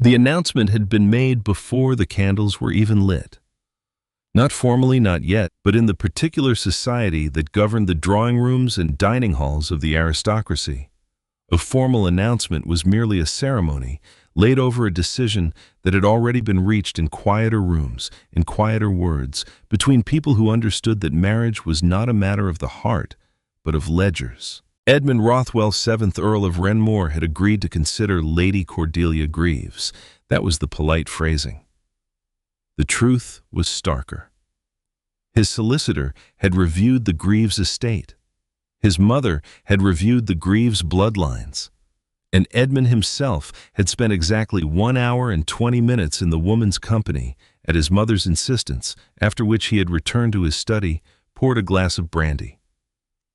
The announcement had been made before the candles were even lit. Not formally, not yet, but in the particular society that governed the drawing rooms and dining halls of the aristocracy. A formal announcement was merely a ceremony laid over a decision that had already been reached in quieter rooms, in quieter words, between people who understood that marriage was not a matter of the heart, but of ledgers. Edmund Rothwell, 7th Earl of Renmore, had agreed to consider Lady Cordelia Greaves. That was the polite phrasing. The truth was starker. His solicitor had reviewed the Greaves estate. His mother had reviewed the Greaves bloodlines. And Edmund himself had spent exactly 1 hour and 20 minutes in the woman's company at his mother's insistence, after which he had returned to his study, poured a glass of brandy.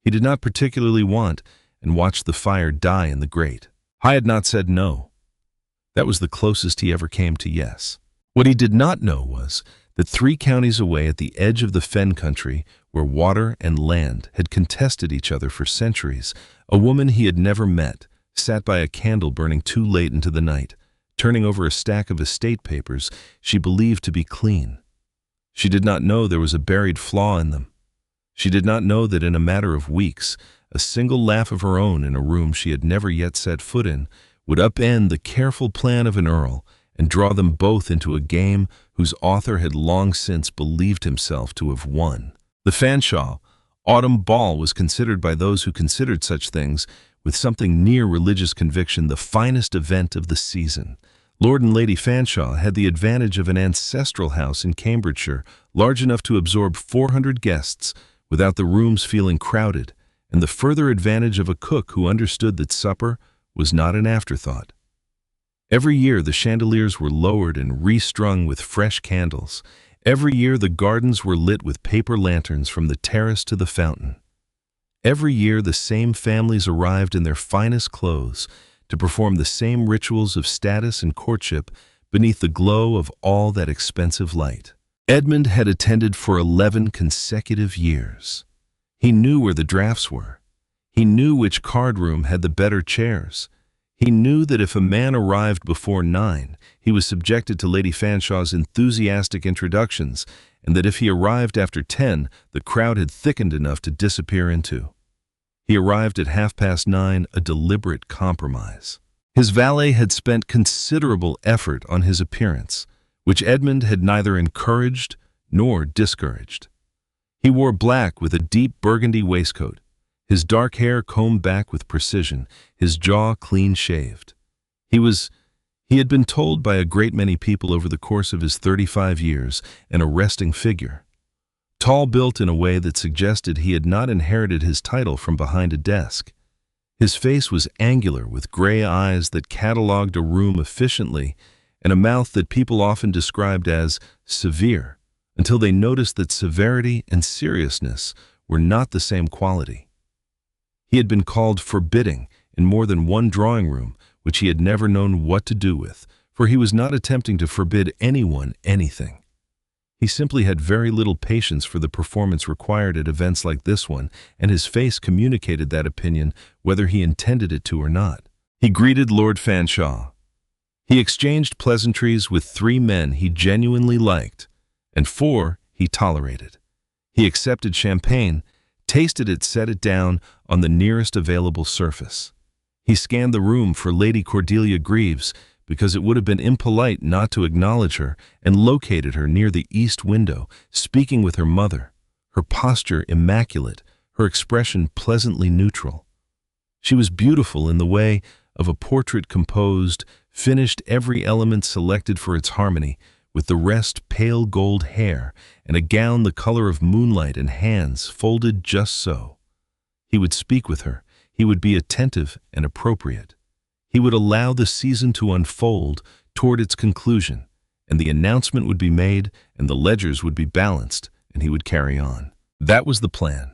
He did not particularly want and watched the fire die in the grate. I had not said no. That was the closest he ever came to yes. What he did not know was that 3 counties away at the edge of the fen country, where water and land had contested each other for centuries, a woman he had never met sat by a candle burning too late into the night, turning over a stack of estate papers she believed to be clean. She did not know there was a buried flaw in them. She did not know that in a matter of weeks, a single laugh of her own in a room she had never yet set foot in would upend the careful plan of an earl and draw them both into a game whose author had long since believed himself to have won. The Fanshawe Autumn Ball was considered by those who considered such things with something near religious conviction the finest event of the season. Lord and Lady Fanshawe had the advantage of an ancestral house in Cambridgeshire, large enough to absorb 400 guests without the rooms feeling crowded, and the further advantage of a cook who understood that supper was not an afterthought. Every year the chandeliers were lowered and restrung with fresh candles. Every year the gardens were lit with paper lanterns from the terrace to the fountain. Every year the same families arrived in their finest clothes to perform the same rituals of status and courtship beneath the glow of all that expensive light. Edmund had attended for 11 consecutive years. He knew where the drafts were. He knew which card room had the better chairs. He knew that if a man arrived before 9, he was subjected to Lady Fanshawe's enthusiastic introductions, and that if he arrived after 10, the crowd had thickened enough to disappear into. He arrived at 9:30, a deliberate compromise. His valet had spent considerable effort on his appearance, which Edmund had neither encouraged nor discouraged. He wore black with a deep burgundy waistcoat, his dark hair combed back with precision, his jaw clean-shaved. He had been told by a great many people over the course of his 35 years, an arresting figure. Tall-built in a way that suggested he had not inherited his title from behind a desk. His face was angular, with gray eyes that catalogued a room efficiently, and a mouth that people often described as severe, until they noticed that severity and seriousness were not the same quality. He had been called forbidding in more than one drawing room, which he had never known what to do with, for he was not attempting to forbid anyone anything. He simply had very little patience for the performance required at events like this one, and his face communicated that opinion whether he intended it to or not. He greeted Lord Fanshawe. He exchanged pleasantries with 3 men he genuinely liked, and 4 he tolerated. He accepted champagne, tasted it, set it down on the nearest available surface. He scanned the room for Lady Cordelia Greaves because it would have been impolite not to acknowledge her, and located her near the east window, speaking with her mother, her posture immaculate, her expression pleasantly neutral. She was beautiful in the way of a portrait composed, finished, every element selected for its harmony, with the rest pale gold hair and a gown the color of moonlight and hands folded just so. He would speak with her. He would be attentive and appropriate. He would allow the season to unfold toward its conclusion, and the announcement would be made, and the ledgers would be balanced, and he would carry on. That was the plan.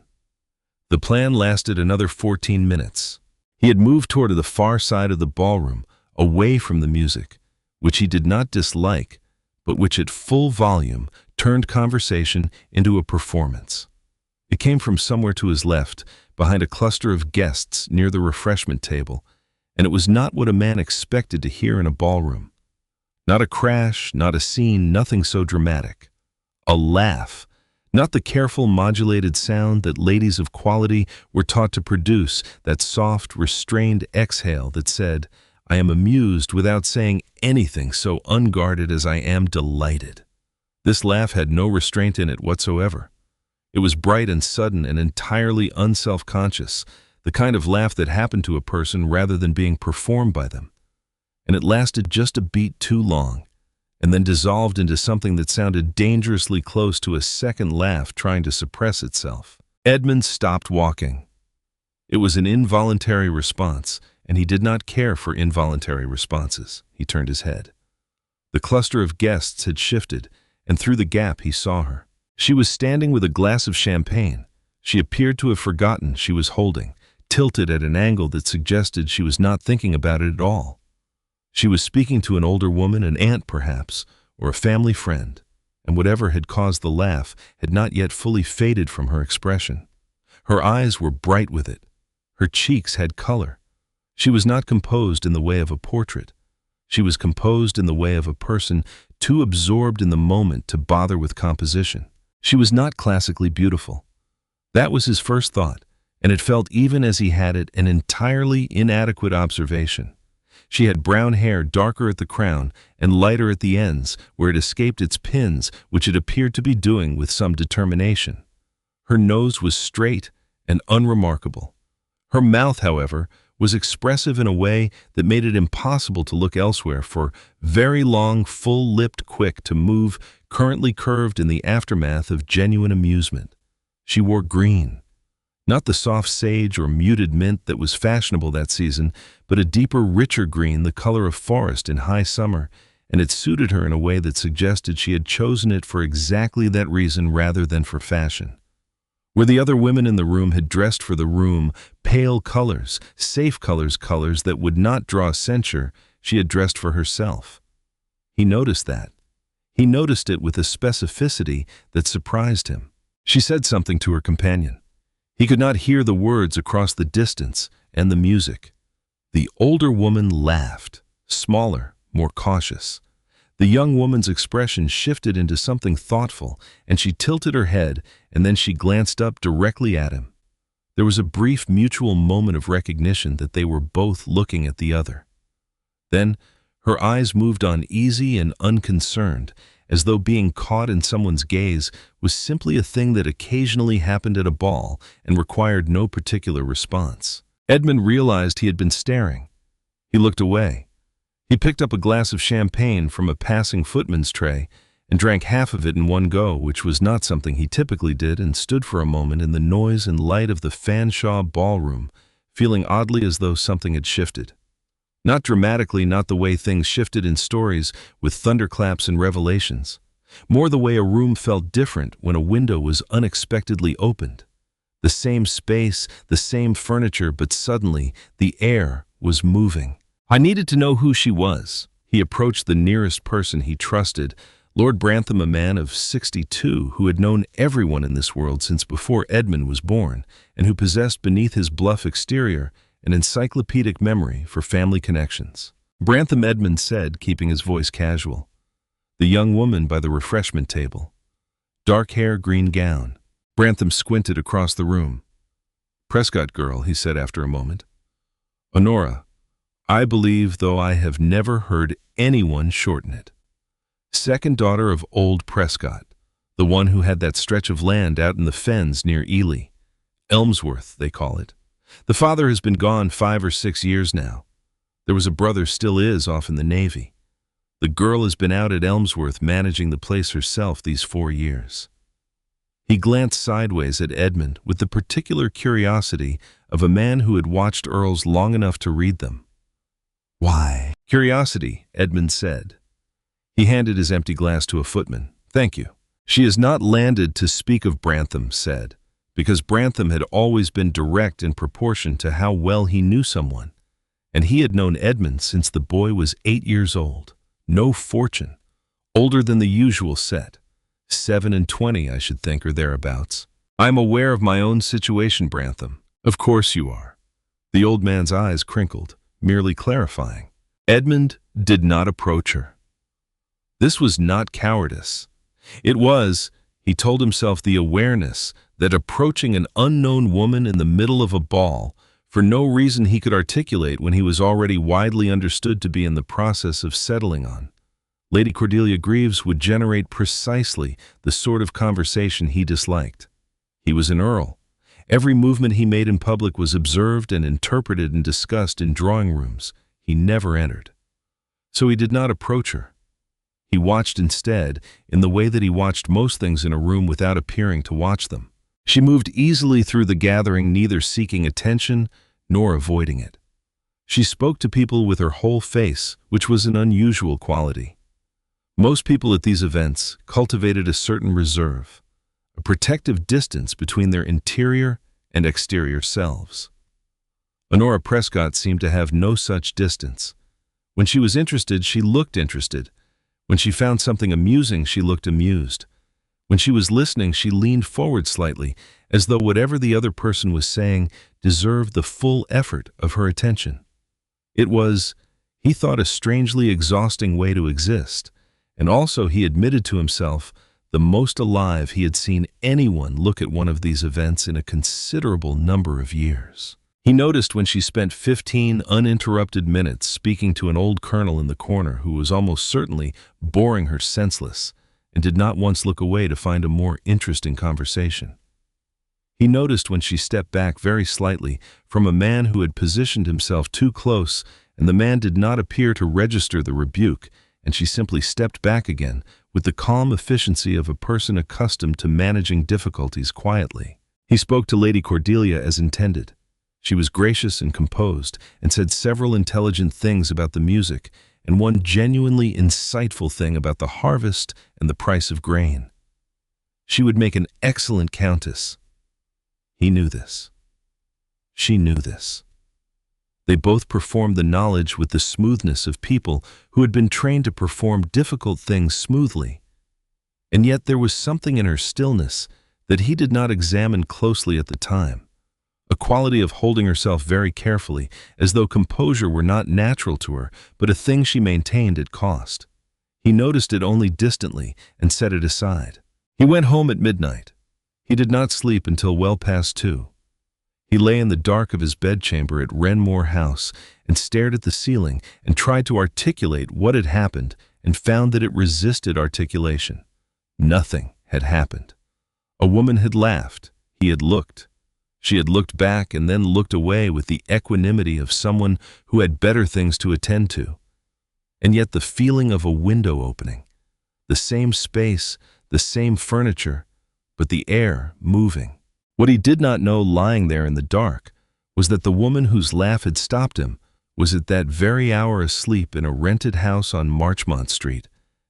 The plan lasted another 14 minutes. He had moved toward the far side of the ballroom, away from the music, which he did not dislike, but which at full volume turned conversation into a performance. It came from somewhere to his left, behind a cluster of guests near the refreshment table, and it was not what a man expected to hear in a ballroom. Not a crash, not a scene, nothing so dramatic. A laugh. Not the careful modulated sound that ladies of quality were taught to produce, that soft, restrained exhale that said, "I am amused," without saying anything, so unguarded as "I am delighted." This laugh had no restraint in it whatsoever. It was bright and sudden and entirely unself-conscious, the kind of laugh that happened to a person rather than being performed by them. And it lasted just a beat too long, and then dissolved into something that sounded dangerously close to a second laugh trying to suppress itself. Edmund stopped walking. It was an involuntary response, and he did not care for involuntary responses. He turned his head. The cluster of guests had shifted, and through the gap he saw her. She was standing with a glass of champagne. She appeared to have forgotten she was holding, tilted at an angle that suggested she was not thinking about it at all. She was speaking to an older woman, an aunt perhaps, or a family friend, and whatever had caused the laugh had not yet fully faded from her expression. Her eyes were bright with it. Her cheeks had color. She was not composed in the way of a portrait. She was composed in the way of a person too absorbed in the moment to bother with composition. She was not classically beautiful. That was his first thought, and it felt, even as he had it, an entirely inadequate observation. She had brown hair, darker at the crown and lighter at the ends, where it escaped its pins, which it appeared to be doing with some determination. Her nose was straight and unremarkable. Her mouth, however, was expressive in a way that made it impossible to look elsewhere, for very long, full-lipped, quick to move, currently curved in the aftermath of genuine amusement. She wore green. Not the soft sage or muted mint that was fashionable that season, but a deeper, richer green, the color of forest in high summer, and it suited her in a way that suggested she had chosen it for exactly that reason rather than for fashion. Where the other women in the room had dressed for the room, pale colors, safe colors, colors that would not draw censure, she had dressed for herself. He noticed that. He noticed it with a specificity that surprised him. She said something to her companion. He could not hear the words across the distance and the music. The older woman laughed, smaller, more cautious. The young woman's expression shifted into something thoughtful, and she tilted her head, and then she glanced up directly at him. There was a brief mutual moment of recognition that they were both looking at the other. Then her eyes moved on, easy and unconcerned, as though being caught in someone's gaze was simply a thing that occasionally happened at a ball and required no particular response. Edmund realized he had been staring. He looked away. He picked up a glass of champagne from a passing footman's tray and drank half of it in one go, which was not something he typically did, and stood for a moment in the noise and light of the Fanshawe ballroom, feeling oddly as though something had shifted. Not dramatically, not the way things shifted in stories with thunderclaps and revelations. More the way a room felt different when a window was unexpectedly opened. The same space, the same furniture, but suddenly the air was moving. I needed to know who she was. He approached the nearest person he trusted, Lord Brantham, a man of 62 who had known everyone in this world since before Edmund was born, and who possessed beneath his bluff exterior an encyclopedic memory for family connections. "Brantham," Edmund said, keeping his voice casual. The young woman by the refreshment table. Dark hair, green gown. Brantham squinted across the room. "Prescott girl," he said after a moment. "Honora, I believe, though I have never heard anyone shorten it. Second daughter of old Prescott, the one who had that stretch of land out in the fens near Ely. Elmsworth, they call it. The father has been gone 5 or 6 years now. There was a brother, still is, off in the Navy. The girl has been out at Elmsworth managing the place herself these 4 years. He glanced sideways at Edmund with the particular curiosity of a man who had watched earls long enough to read them. "Why?" "Curiosity," Edmund said. He handed his empty glass to a footman. "Thank you." "She has not landed to speak of," Brantham said, because Brantham had always been direct in proportion to how well he knew someone, and he had known Edmund since the boy was 8 years old. No fortune. Older than the usual set. 7 and 20, I should think, or thereabouts. "I am aware of my own situation, Brantham." "Of course you are." The old man's eyes crinkled, merely clarifying. Edmund did not approach her. This was not cowardice. It was, he told himself, the awareness that approaching an unknown woman in the middle of a ball, for no reason he could articulate when he was already widely understood to be in the process of settling on, Lady Cordelia Greaves would generate precisely the sort of conversation he disliked. He was an earl. Every movement he made in public was observed and interpreted and discussed in drawing rooms he never entered. So he did not approach her. He watched instead, in the way that he watched most things in a room without appearing to watch them. She moved easily through the gathering, neither seeking attention nor avoiding it. She spoke to people with her whole face, which was an unusual quality. Most people at these events cultivated a certain reserve, a protective distance between their interior and exterior selves. Honora Prescott seemed to have no such distance. When she was interested, she looked interested. When she found something amusing, she looked amused. When she was listening, she leaned forward slightly, as though whatever the other person was saying deserved the full effort of her attention. It was, he thought, a strangely exhausting way to exist, and also, he admitted to himself, the most alive he had seen anyone look at one of these events in a considerable number of years. He noticed when she spent 15 uninterrupted minutes speaking to an old colonel in the corner who was almost certainly boring her senseless and did not once look away to find a more interesting conversation. He noticed when she stepped back very slightly from a man who had positioned himself too close, and the man did not appear to register the rebuke, and she simply stepped back again with the calm efficiency of a person accustomed to managing difficulties quietly. He spoke to Lady Cordelia as intended. She was gracious and composed, and said several intelligent things about the music, and one genuinely insightful thing about the harvest and the price of grain. She would make an excellent countess. He knew this. She knew this. They both performed the knowledge with the smoothness of people who had been trained to perform difficult things smoothly. And yet there was something in her stillness that he did not examine closely at the time, a quality of holding herself very carefully, as though composure were not natural to her, but a thing she maintained at cost. He noticed it only distantly and set it aside. He went home at midnight. He did not sleep until well past 2. He lay in the dark of his bedchamber at Renmore House and stared at the ceiling and tried to articulate what had happened, and found that it resisted articulation. Nothing had happened. A woman had laughed. He had looked. She had looked back and then looked away with the equanimity of someone who had better things to attend to. And yet the feeling of a window opening, the same space, the same furniture, but the air moving. What he did not know, lying there in the dark, was that the woman whose laugh had stopped him was at that very hour asleep in a rented house on Marchmont Street,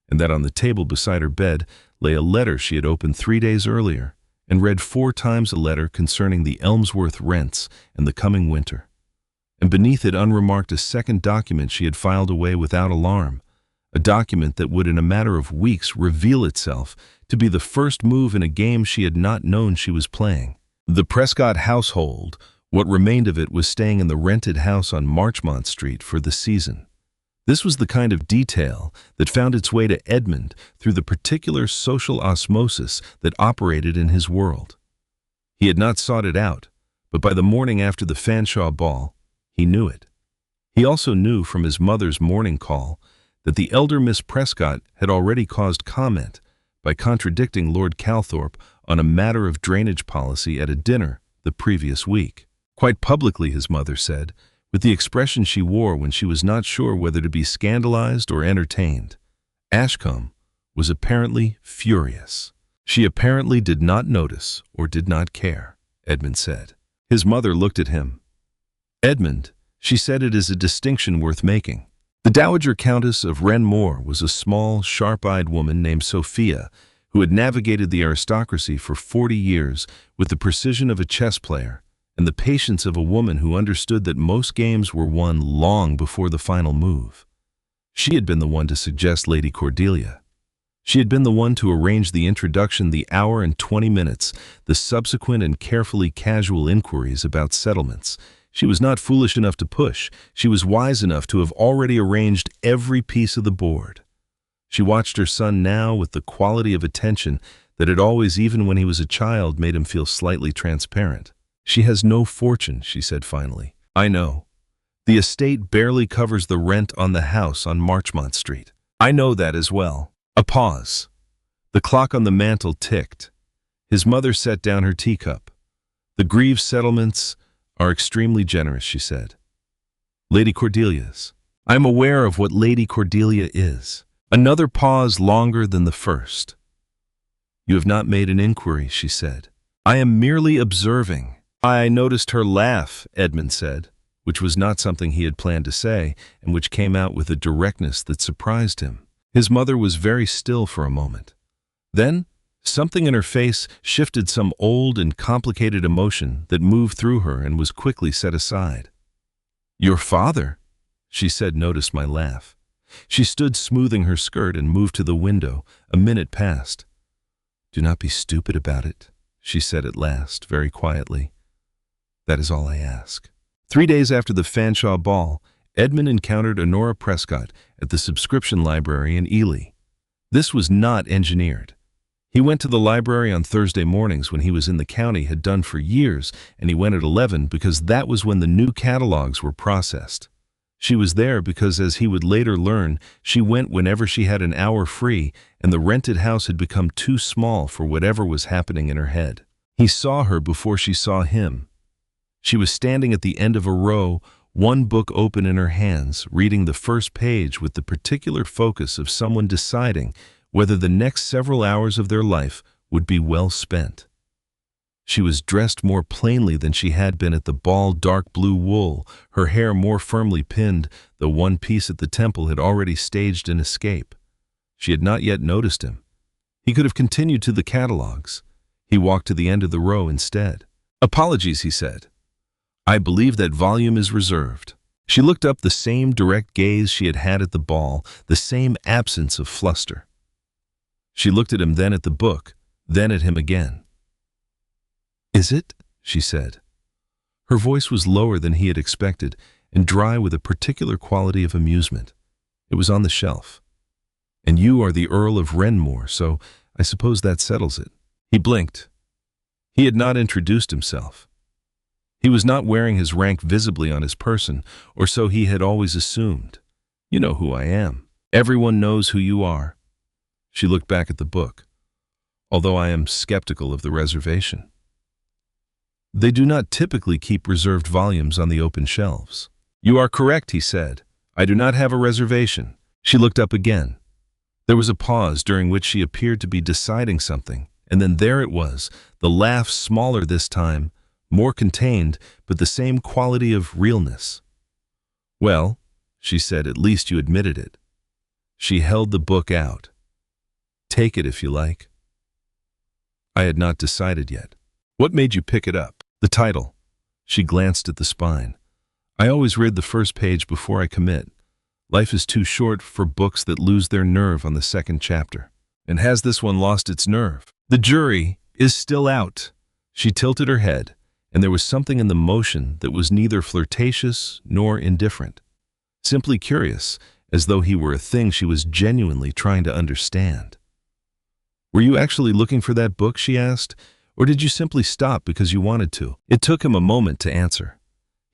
and that on the table beside her bed lay a letter she had opened 3 days earlier and read 4 times, a letter concerning the Elmsworth rents and the coming winter. And beneath it, unremarked, a second document she had filed away without alarm, a document that would in a matter of weeks reveal itself to be the first move in a game she had not known she was playing. The Prescott household, what remained of it, was staying in the rented house on Marchmont Street for the season. This was the kind of detail that found its way to Edmund through the particular social osmosis that operated in his world. He had not sought it out, but by the morning after the Fanshawe ball, he knew it. He also knew from his mother's morning call that the elder Miss Prescott had already caused comment by contradicting Lord Calthorpe on a matter of drainage policy at a dinner the previous week. Quite publicly, his mother said, with the expression she wore when she was not sure whether to be scandalized or entertained. Ashcombe was apparently furious. She apparently did not notice or did not care, Edmund said. His mother looked at him. Edmund, she said, it is a distinction worth making. The Dowager Countess of Renmore was a small, sharp-eyed woman named Sophia, who had navigated the aristocracy for 40 years with the precision of a chess player and the patience of a woman who understood that most games were won long before the final move. She had been the one to suggest Lady Cordelia. She had been the one to arrange the introduction, the hour and 20 minutes, the subsequent and carefully casual inquiries about settlements. She was not foolish enough to push. She was wise enough to have already arranged every piece of the board. She watched her son now with the quality of attention that had always, even when he was a child, made him feel slightly transparent. "She has no fortune," she said finally. "I know. The estate barely covers the rent on the house on Marchmont Street. I know that as well." A pause. The clock on the mantel ticked. His mother set down her teacup. "The Greaves settlements are extremely generous," she said. "Lady Cordelia's. I am aware of what Lady Cordelia is." Another pause longer than the first. "You have not made an inquiry," she said. "I am merely observing." "I noticed her laugh," Edmund said, which was not something he had planned to say, and which came out with a directness that surprised him. His mother was very still for a moment. Then, something in her face shifted, some old and complicated emotion that moved through her and was quickly set aside. "Your father," she said, noticed my laugh. She stood smoothing her skirt and moved to the window. A minute passed. "Do not be stupid about it," she said at last, very quietly. "That is all I ask." 3 days after the Fanshawe ball, Edmund encountered Honora Prescott at the subscription library in Ely. This was not engineered. He went to the library on Thursday mornings when he was in the county, had done for years, and he went at 11 because that was when the new catalogs were processed. She was there because, as he would later learn, she went whenever she had an hour free, and the rented house had become too small for whatever was happening in her head. He saw her before she saw him. She was standing at the end of a row, one book open in her hands, reading the first page with the particular focus of someone deciding whether the next several hours of their life would be well spent. She was dressed more plainly than she had been at the ball, dark blue wool, her hair more firmly pinned, though one piece at the temple had already staged an escape. She had not yet noticed him. He could have continued to the catalogs. He walked to the end of the row instead. "Apologies," he said. "I believe that volume is reserved." She looked up, the same direct gaze she had had at the ball, the same absence of fluster. She looked at him, then at the book, then at him again. "Is it?" she said. Her voice was lower than he had expected, and dry with a particular quality of amusement. "It was on the shelf. And you are the Earl of Renmore, so I suppose that settles it." He blinked. He had not introduced himself. He was not wearing his rank visibly on his person, or so he had always assumed. "You know who I am. Everyone knows who you are." She looked back at the book. "Although I am skeptical of the reservation. They do not typically keep reserved volumes on the open shelves." "You are correct," he said. "I do not have a reservation." She looked up again. There was a pause during which she appeared to be deciding something, and then there it was, the laugh, smaller this time, more contained, but the same quality of realness. "Well," she said, "at least you admitted it." She held the book out. "Take it if you like." "I had not decided yet." "What made you pick it up?" "The title." She glanced at the spine. "I always read the first page before I commit. Life is too short for books that lose their nerve on the second chapter." "And has this one lost its nerve?" "The jury is still out." She tilted her head, and there was something in the motion that was neither flirtatious nor indifferent. Simply curious, as though he were a thing she was genuinely trying to understand. "Were you actually looking for that book?" she asked. "Or did you simply stop because you wanted to?" It took him a moment to answer.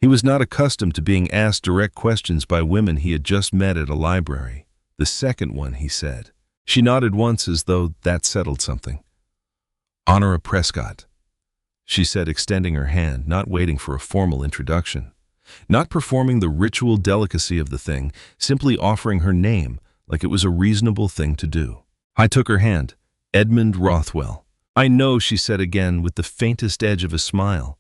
He was not accustomed to being asked direct questions by women he had just met at a library. "The second one," he said. She nodded once as though that settled something. "Honora Prescott," she said, extending her hand, not waiting for a formal introduction. Not performing the ritual delicacy of the thing, simply offering her name like it was a reasonable thing to do. I took her hand. "Edmund Rothwell." "I know," she said again, with the faintest edge of a smile.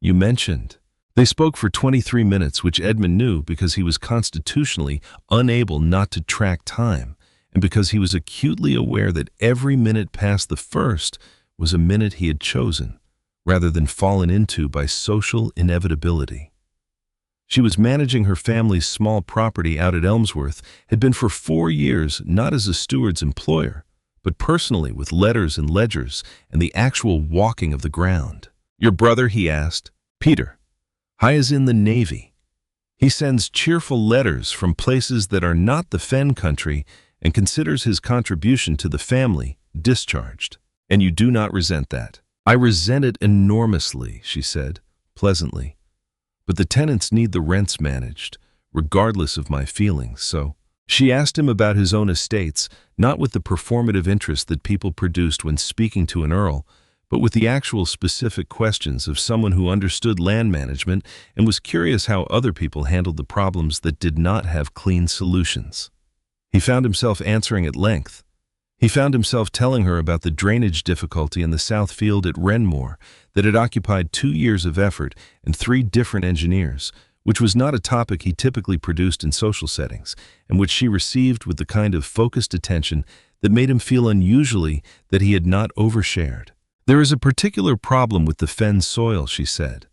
"You mentioned." They spoke for 23 minutes, which Edmund knew because he was constitutionally unable not to track time, and because he was acutely aware that every minute past the first was a minute he had chosen, rather than fallen into by social inevitability. She was managing her family's small property out at Elmsworth, had been for 4 years, not as a steward's employer, but personally with letters and ledgers and the actual walking of the ground. "Your brother?" he asked. "Peter. High is in the Navy. He sends cheerful letters from places that are not the Fen country, and considers his contribution to the family discharged. And you do not resent that. I resent it enormously, she said, pleasantly. But the tenants need the rents managed, regardless of my feelings, so... She asked him about his own estates, not with the performative interest that people produced when speaking to an earl, but with the actual specific questions of someone who understood land management and was curious how other people handled the problems that did not have clean solutions. He found himself answering at length. He found himself telling her about the drainage difficulty in the South Field at Renmore that had occupied 2 years of effort and 3 different engineers, which was not a topic he typically produced in social settings, and which she received with the kind of focused attention that made him feel unusually that he had not overshared. There is a particular problem with the fen soil, she said.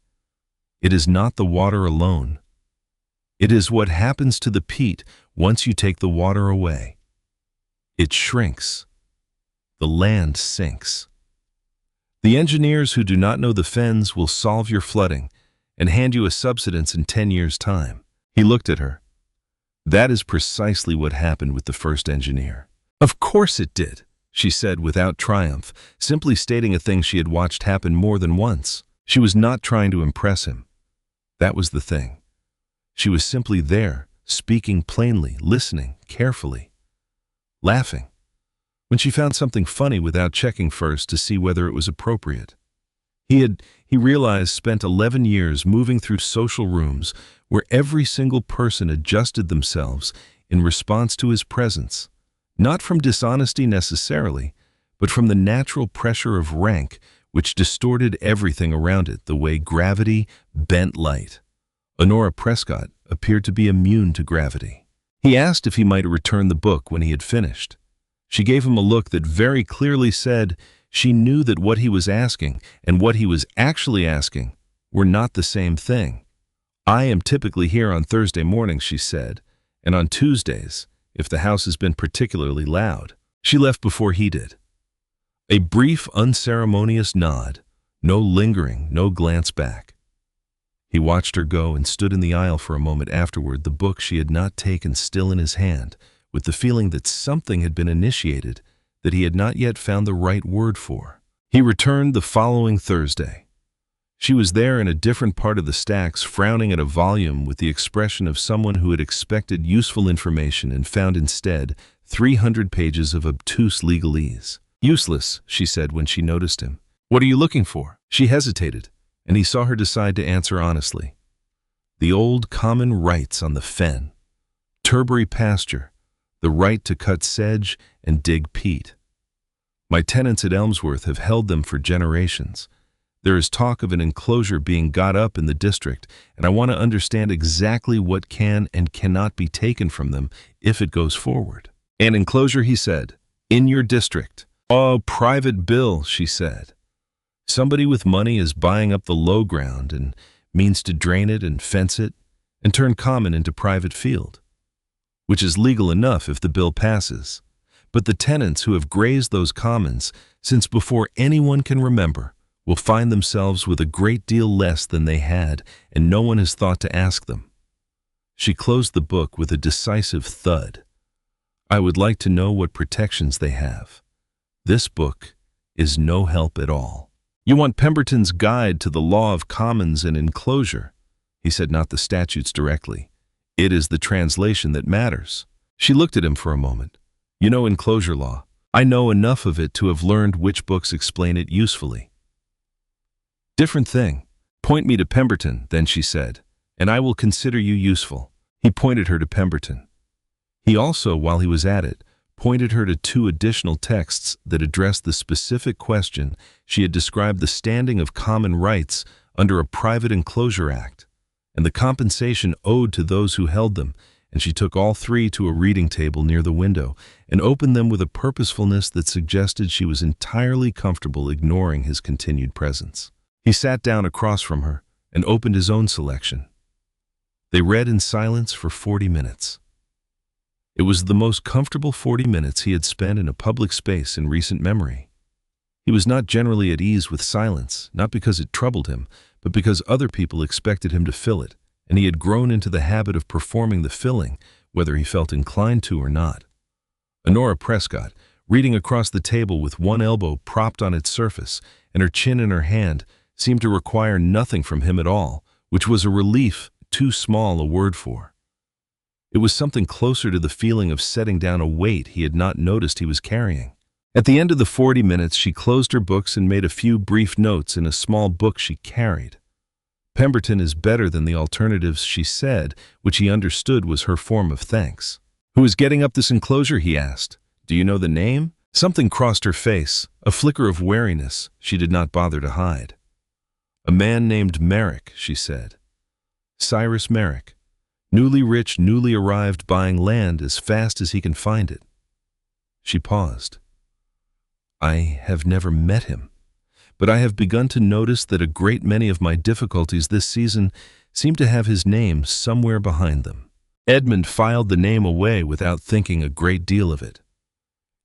It is not the water alone. It is what happens to the peat once you take the water away. It shrinks. The land sinks. The engineers who do not know the fens will solve your flooding and hand you a subsidence in 10 years' time. He looked at her. That is precisely what happened with the first engineer. Of course it did, she said without triumph, simply stating a thing she had watched happen more than once. She was not trying to impress him. That was the thing. She was simply there, speaking plainly, listening carefully, laughing, when she found something funny without checking first to see whether it was appropriate. He realized, spent 11 years moving through social rooms where every single person adjusted themselves in response to his presence, not from dishonesty necessarily, but from the natural pressure of rank which distorted everything around it the way gravity bent light. Honora Prescott appeared to be immune to gravity. He asked if he might return the book when he had finished. She gave him a look that very clearly said she knew that what he was asking and what he was actually asking were not the same thing. I am typically here on Thursday mornings, she said, and on Tuesdays, if the house has been particularly loud. She left before he did. A brief, unceremonious nod, no lingering, no glance back. He watched her go and stood in the aisle for a moment afterward, the book she had not taken still in his hand, with the feeling that something had been initiated that he had not yet found the right word for. He returned the following Thursday. She was there in a different part of the stacks, frowning at a volume with the expression of someone who had expected useful information and found instead 300 pages of obtuse legalese. Useless, she said when she noticed him. What are you looking for? She hesitated, and he saw her decide to answer honestly. The old common rights on the fen. Turbury pasture. The right to cut sedge and dig peat. My tenants at Elmsworth have held them for generations. There is talk of an enclosure being got up in the district, and I want to understand exactly what can and cannot be taken from them if it goes forward. An enclosure, he said, in your district. Oh, private bill, she said. Somebody with money is buying up the low ground and means to drain it and fence it and turn common into private field, which is legal enough if the bill passes. But the tenants who have grazed those commons since before anyone can remember will find themselves with a great deal less than they had, and no one has thought to ask them. She closed the book with a decisive thud. I would like to know what protections they have. This book is no help at all. You want Pemberton's Guide to the Law of Commons and Enclosure, he said, not the statutes directly. It is the translation that matters. She looked at him for a moment. You know enclosure law. I know enough of it to have learned which books explain it usefully. Different thing. Point me to Pemberton, then, she said, and I will consider you useful. He pointed her to Pemberton. He also, while he was at it, pointed her to 2 additional texts that addressed the specific question she had described: the standing of common rights under a private enclosure act, and the compensation owed to those who held them, and she took all 3 to a reading table near the window and opened them with a purposefulness that suggested she was entirely comfortable ignoring his continued presence. He sat down across from her and opened his own selection. They read in silence for 40 minutes. It was the most comfortable 40 minutes he had spent in a public space in recent memory. He was not generally at ease with silence, not because it troubled him, but because other people expected him to fill it, and he had grown into the habit of performing the filling, whether he felt inclined to or not. Honora Prescott, reading across the table with one elbow propped on its surface and her chin in her hand, seemed to require nothing from him at all, which was a relief too small a word for. It was something closer to the feeling of setting down a weight he had not noticed he was carrying. At the end of the 40 minutes, she closed her books and made a few brief notes in a small book she carried. Pemberton is better than the alternatives, she said, which he understood was her form of thanks. Who is getting up this enclosure, he asked. Do you know the name? Something crossed her face, a flicker of wariness she did not bother to hide. A man named Merrick, she said. Cyrus Merrick. Newly rich, newly arrived, buying land as fast as he can find it. She paused. I have never met him, but I have begun to notice that a great many of my difficulties this season seem to have his name somewhere behind them. Edmund filed the name away without thinking a great deal of it.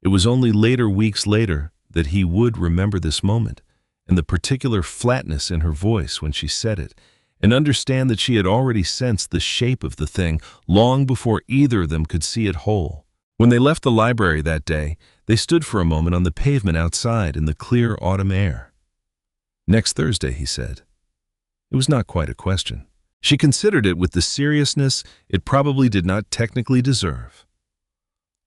It was only weeks later, that he would remember this moment, and the particular flatness in her voice when she said it, and understand that she had already sensed the shape of the thing long before either of them could see it whole. When they left the library that day, they stood for a moment on the pavement outside in the clear autumn air. Next Thursday, he said. It was not quite a question. She considered it with the seriousness it probably did not technically deserve.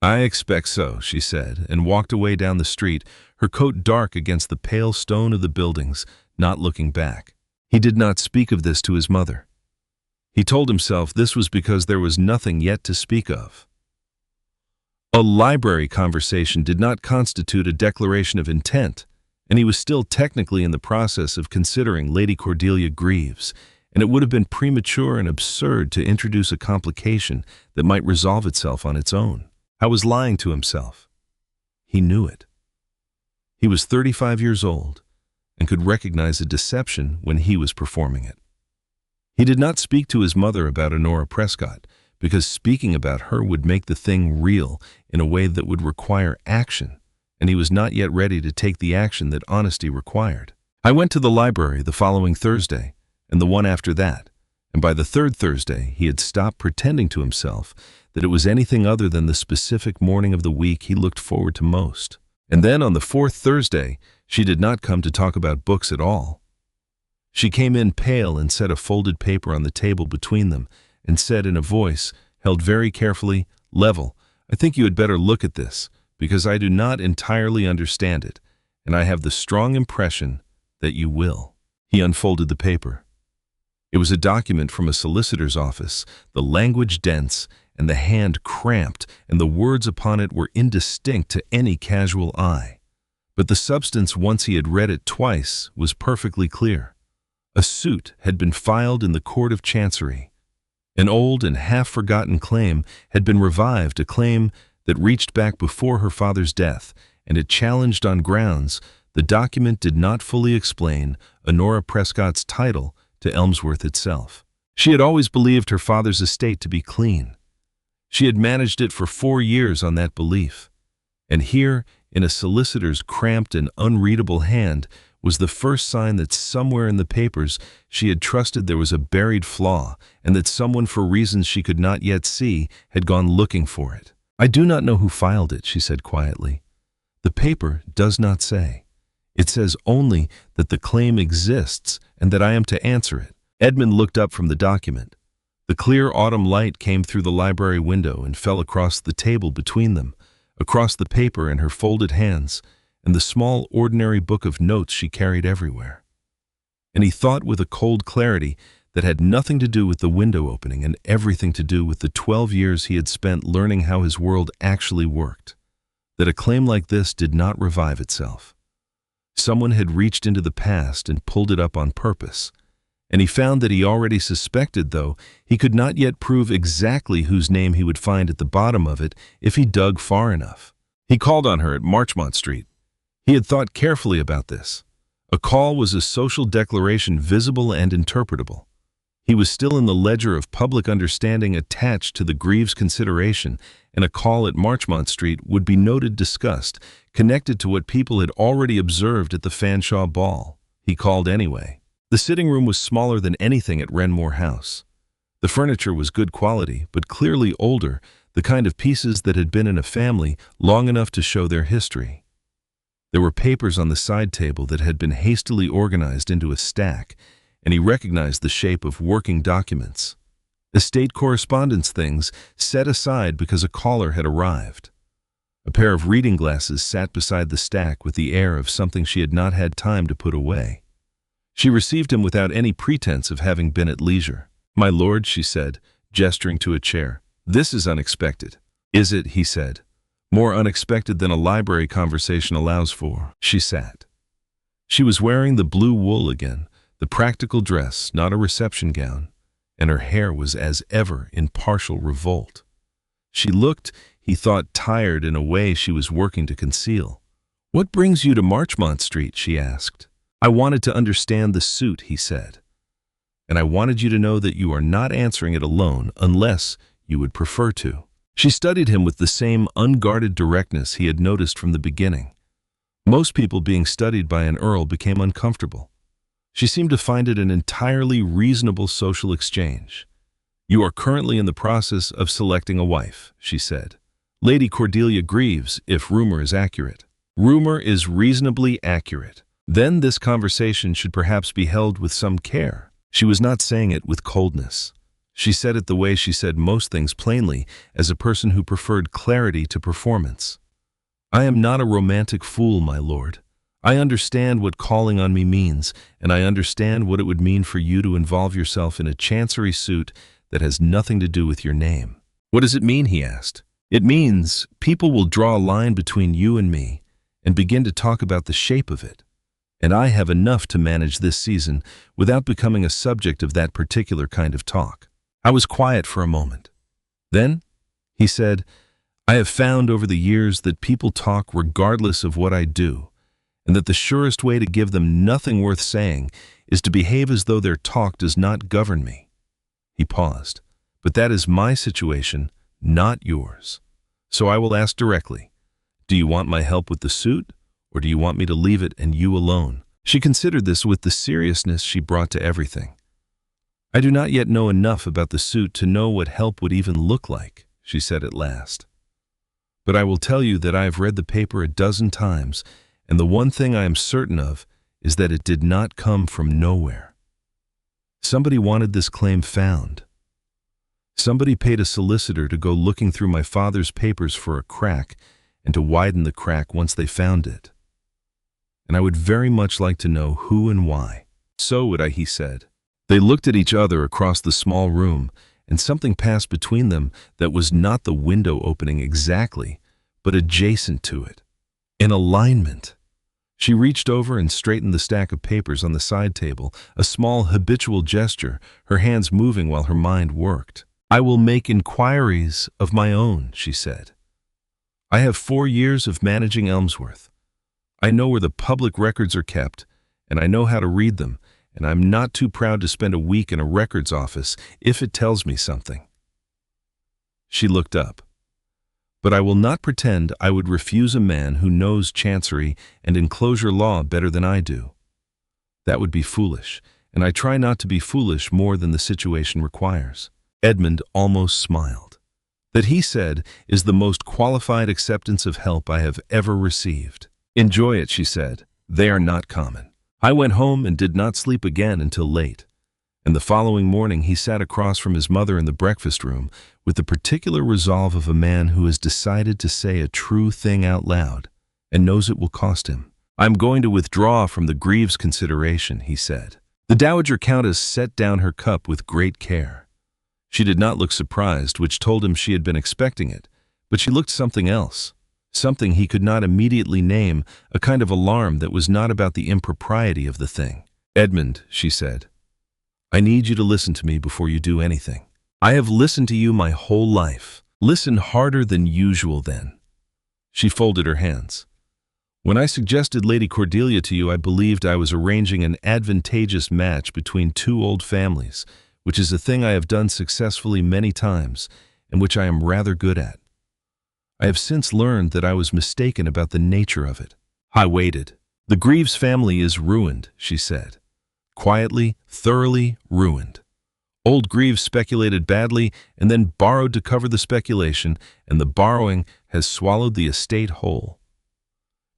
I expect so, she said, and walked away down the street, her coat dark against the pale stone of the buildings, not looking back. He did not speak of this to his mother. He told himself this was because there was nothing yet to speak of. A library conversation did not constitute a declaration of intent, and he was still technically in the process of considering Lady Cordelia Greaves, and it would have been premature and absurd to introduce a complication that might resolve itself on its own. How was lying to himself? He knew it. He was 35 years old and could recognize a deception when he was performing it. He did not speak to his mother about Honora Prescott, because speaking about her would make the thing real in a way that would require action, and he was not yet ready to take the action that honesty required. I went to the library the following Thursday, and the one after that, and by the third Thursday he had stopped pretending to himself that it was anything other than the specific morning of the week he looked forward to most. And then on the fourth Thursday, she did not come to talk about books at all. She came in pale and set a folded paper on the table between them, and said in a voice held very carefully, level, I think you had better look at this, because I do not entirely understand it, and I have the strong impression that you will. He unfolded the paper. It was a document from a solicitor's office, the language dense and the hand cramped, and the words upon it were indistinct to any casual eye. But the substance, once he had read it twice, was perfectly clear. A suit had been filed in the Court of Chancery. An old and half-forgotten claim had been revived, a claim that reached back before her father's death, and it challenged on grounds the document did not fully explain Honora Prescott's title to Elmsworth itself. She had always believed her father's estate to be clean. She had managed it for 4 years on that belief. And here, in a solicitor's cramped and unreadable hand, was the first sign that somewhere in the papers she had trusted there was a buried flaw, and that someone, for reasons she could not yet see, had gone looking for it. I do not know who filed it, she said quietly. The paper does not say. It says only that the claim exists and that I am to answer it. Edmund looked up from the document. The clear autumn light came through the library window and fell across the table between them, across the paper in her folded hands, and the small ordinary book of notes she carried everywhere. And he thought with a cold clarity that had nothing to do with the window opening and everything to do with the 12 years he had spent learning how his world actually worked, that a claim like this did not revive itself. Someone had reached into the past and pulled it up on purpose, and he found that he already suspected, though he could not yet prove exactly whose name he would find at the bottom of it if he dug far enough. He called on her at Marchmont Street. He had thought carefully about this. A call was a social declaration, visible and interpretable. He was still in the ledger of public understanding attached to the Greaves consideration, and a call at Marchmont Street would be noted, discussed, connected to what people had already observed at the Fanshawe ball. He called anyway. The sitting room was smaller than anything at Wrenmore House. The furniture was good quality, but clearly older, the kind of pieces that had been in a family long enough to show their history. There were papers on the side table that had been hastily organized into a stack, and he recognized the shape of working documents. Estate correspondence things set aside because a caller had arrived. A pair of reading glasses sat beside the stack with the air of something she had not had time to put away. She received him without any pretense of having been at leisure. "My lord," she said, gesturing to a chair. "This is unexpected." "Is it?" he said. "More unexpected than a library conversation allows for." She sat. She was wearing the blue wool again, the practical dress, not a reception gown, and her hair was as ever in partial revolt. She looked, he thought, tired in a way she was working to conceal. "What brings you to Marchmont Street?" she asked. "I wanted to understand the suit," he said. "And I wanted you to know that you are not answering it alone unless you would prefer to." She studied him with the same unguarded directness he had noticed from the beginning. Most people being studied by an earl became uncomfortable. She seemed to find it an entirely reasonable social exchange. "You are currently in the process of selecting a wife," she said. "Lady Cordelia Greaves, if rumor is accurate." "Rumor is reasonably accurate. Then this conversation should perhaps be held with some care." She was not saying it with coldness. She said it the way she said most things, plainly, as a person who preferred clarity to performance. "I am not a romantic fool, my lord. I understand what calling on me means, and I understand what it would mean for you to involve yourself in a chancery suit that has nothing to do with your name." "What does it mean?" he asked. "It means people will draw a line between you and me and begin to talk about the shape of it. And I have enough to manage this season without becoming a subject of that particular kind of talk." I was quiet for a moment. "Then," he said, "I have found over the years that people talk regardless of what I do, and that the surest way to give them nothing worth saying is to behave as though their talk does not govern me." He paused. "But that is my situation, not yours. So I will ask directly, do you want my help with the suit, or do you want me to leave it and you alone?" She considered this with the seriousness she brought to everything. "I do not yet know enough about the suit to know what help would even look like," she said at last. "But I will tell you that I have read the paper a dozen times, and the one thing I am certain of is that it did not come from nowhere. Somebody wanted this claim found. Somebody paid a solicitor to go looking through my father's papers for a crack and to widen the crack once they found it. And I would very much like to know who and why." "So would I," he said. They looked at each other across the small room, and something passed between them that was not the window opening exactly, but adjacent to it. An alignment. She reached over and straightened the stack of papers on the side table, a small habitual gesture, her hands moving while her mind worked. "I will make inquiries of my own," she said. "I have 4 years of managing Elmsworth. I know where the public records are kept, and I know how to read them, and I'm not too proud to spend a week in a records office if it tells me something." She looked up. "But I will not pretend I would refuse a man who knows chancery and enclosure law better than I do. That would be foolish, and I try not to be foolish more than the situation requires." Edmund almost smiled. "That," he said, "is the most qualified acceptance of help I have ever received." "Enjoy it," she said. "They are not common." I went home and did not sleep again until late, and the following morning he sat across from his mother in the breakfast room with the particular resolve of a man who has decided to say a true thing out loud and knows it will cost him. "I'm going to withdraw from the Greaves consideration," he said. The Dowager Countess set down her cup with great care. She did not look surprised, which told him she had been expecting it, but she looked something else. Something he could not immediately name, a kind of alarm that was not about the impropriety of the thing. "Edmund," she said, "I need you to listen to me before you do anything. I have listened to you my whole life. Listen harder than usual then." She folded her hands. "When I suggested Lady Cordelia to you, I believed I was arranging an advantageous match between 2 old families, which is a thing I have done successfully many times, and which I am rather good at. I have since learned that I was mistaken about the nature of it." I waited. "The Greaves family is ruined," she said. "Quietly, thoroughly ruined. Old Greaves speculated badly and then borrowed to cover the speculation, and the borrowing has swallowed the estate whole.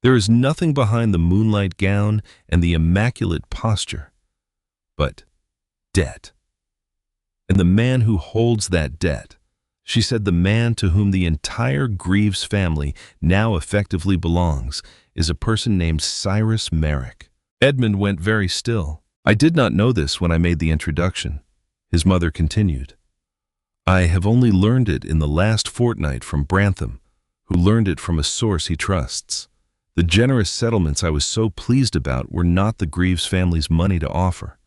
There is nothing behind the moonlight gown and the immaculate posture, but debt. And the man who holds that debt, she said, the man to whom the entire Greaves family now effectively belongs, is a person named Cyrus Merrick. Edmund went very still. I did not know this when I made the introduction. His mother continued. I have only learned it in the last fortnight from Brantham, who learned it from a source he trusts. The generous settlements I was so pleased about were not the Greaves family's money to offer.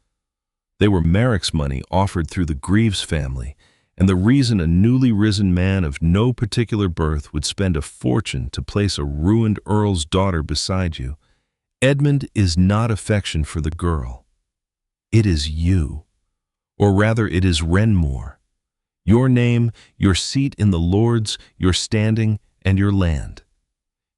They were Merrick's money offered through the Greaves family, and the reason a newly risen man of no particular birth would spend a fortune to place a ruined earl's daughter beside you. Edmund is not affection for the girl. It is you. Or rather, it is Renmore. Your name, your seat in the Lords, your standing, and your land.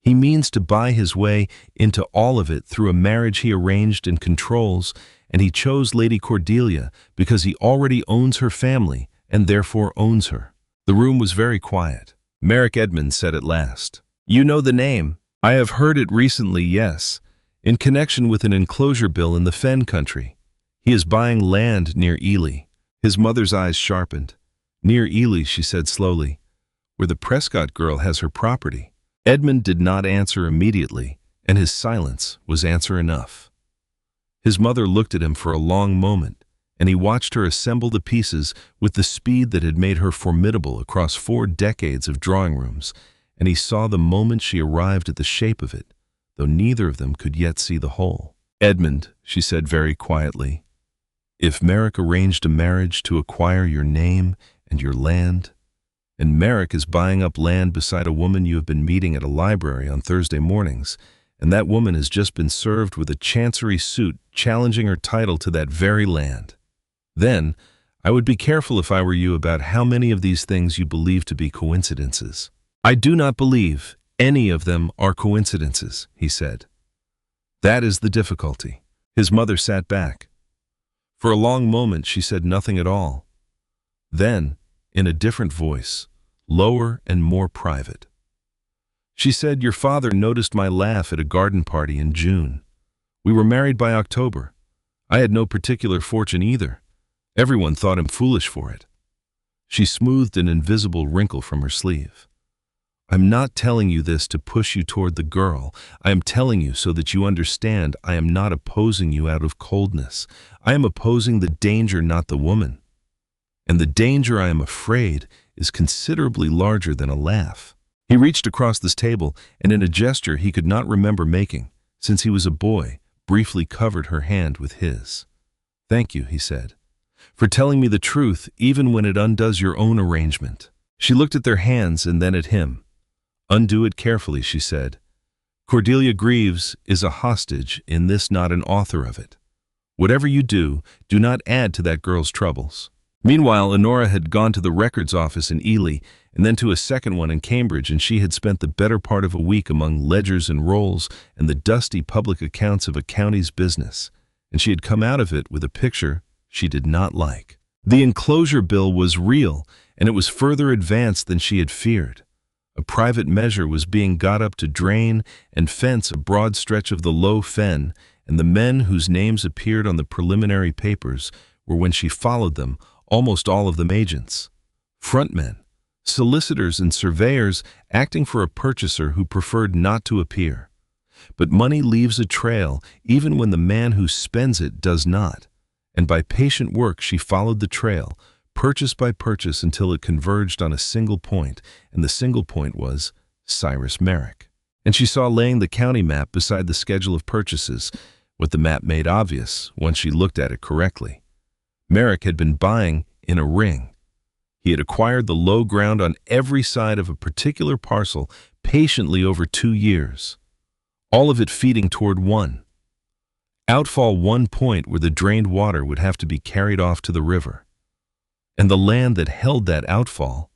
He means to buy his way into all of it through a marriage he arranged and controls, and he chose Lady Cordelia because he already owns her family and therefore owns her. The room was very quiet. Merrick Edmund said at last, You know the name. I have heard it recently, yes, in connection with an enclosure bill in the Fen country. He is buying land near Ely. His mother's eyes sharpened. Near Ely, she said slowly, where the Prescott girl has her property. Edmund did not answer immediately, and his silence was answer enough. His mother looked at him for a long moment, and he watched her assemble the pieces with the speed that had made her formidable across 4 decades of drawing rooms, and he saw the moment she arrived at the shape of it, though neither of them could yet see the whole. Edmund, she said very quietly, if Merrick arranged a marriage to acquire your name and your land, and Merrick is buying up land beside a woman you have been meeting at a library on Thursday mornings, and that woman has just been served with a chancery suit challenging her title to that very land, then I would be careful if I were you about how many of these things you believe to be coincidences. I do not believe any of them are coincidences, he said. That is the difficulty. His mother sat back. For a long moment she said nothing at all. Then, in a different voice, lower and more private, she said, Your father noticed my laugh at a garden party in June. We were married by October. I had no particular fortune either. Everyone thought him foolish for it. She smoothed an invisible wrinkle from her sleeve. I'm not telling you this to push you toward the girl. I am telling you so that you understand I am not opposing you out of coldness. I am opposing the danger, not the woman. And the danger, I am afraid, is considerably larger than a laugh. He reached across this table, and in a gesture he could not remember making, since he was a boy, briefly covered her hand with his. Thank you, he said, for telling me the truth even when it undoes your own arrangement. She looked at their hands and then at him. Undo it carefully, she said. Cordelia Greaves is a hostage in this, not an author of it. Whatever you do, do not add to that girl's troubles. Meanwhile, Honora had gone to the records office in Ely and then to a second one in Cambridge, and she had spent the better part of a week among ledgers and rolls and the dusty public accounts of a county's business, and she had come out of it with a picture she did not like. The enclosure bill was real, and it was further advanced than she had feared. A private measure was being got up to drain and fence a broad stretch of the low fen, and the men whose names appeared on the preliminary papers were, when she followed them, almost all of them agents. Frontmen, solicitors and surveyors acting for a purchaser who preferred not to appear. But money leaves a trail even when the man who spends it does not, and by patient work she followed the trail, purchase by purchase, until it converged on a single point, and the single point was Cyrus Merrick. And she saw laying the county map beside the schedule of purchases, what the map made obvious once she looked at it correctly. Merrick had been buying in a ring. He had acquired the low ground on every side of a particular parcel patiently over 2 years, all of it feeding toward one. Outfall one point where the drained water would have to be carried off to the river. And the land that held that outfall,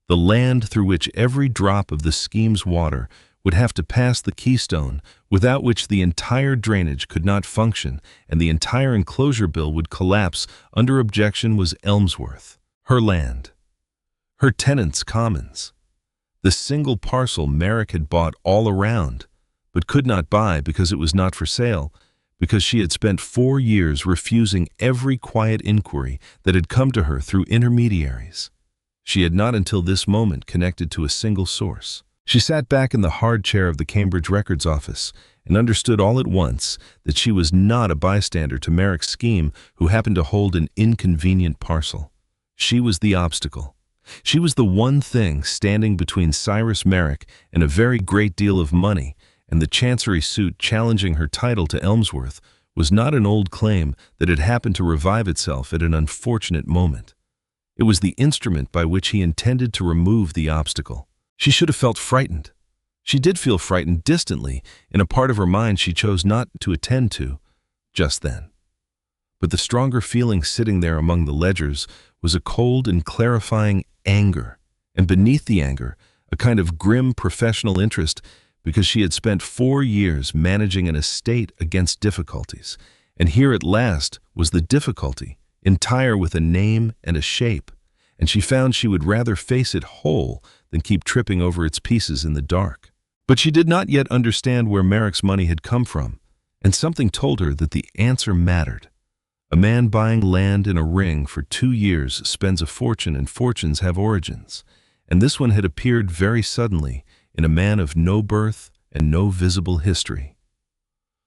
the land through which every drop of the scheme's water would have to pass the keystone, without which the entire drainage could not function and the entire enclosure bill would collapse under objection, was Elmsworth. Her land. Her tenants' commons. The single parcel Merrick had bought all around, but could not buy because it was not for sale, because she had spent 4 years refusing every quiet inquiry that had come to her through intermediaries. She had not until this moment connected to a single source. She sat back in the hard chair of the Cambridge Records office and understood all at once that she was not a bystander to Merrick's scheme who happened to hold an inconvenient parcel. She was the obstacle. She was the one thing standing between Cyrus Merrick and a very great deal of money, and the chancery suit challenging her title to Elmsworth was not an old claim that had happened to revive itself at an unfortunate moment. It was the instrument by which he intended to remove the obstacle. She should have felt frightened. She did feel frightened distantly in a part of her mind she chose not to attend to just then. But the stronger feeling sitting there among the ledgers was a cold and clarifying anger, and beneath the anger, a kind of grim professional interest, because she had spent 4 years managing an estate against difficulties, and here at last was the difficulty, entire with a name and a shape, and she found she would rather face it whole than keep tripping over its pieces in the dark. But she did not yet understand where Merrick's money had come from, and something told her that the answer mattered. A man buying land in a ring for 2 years spends a fortune, and fortunes have origins, and this one had appeared very suddenly in a man of no birth and no visible history.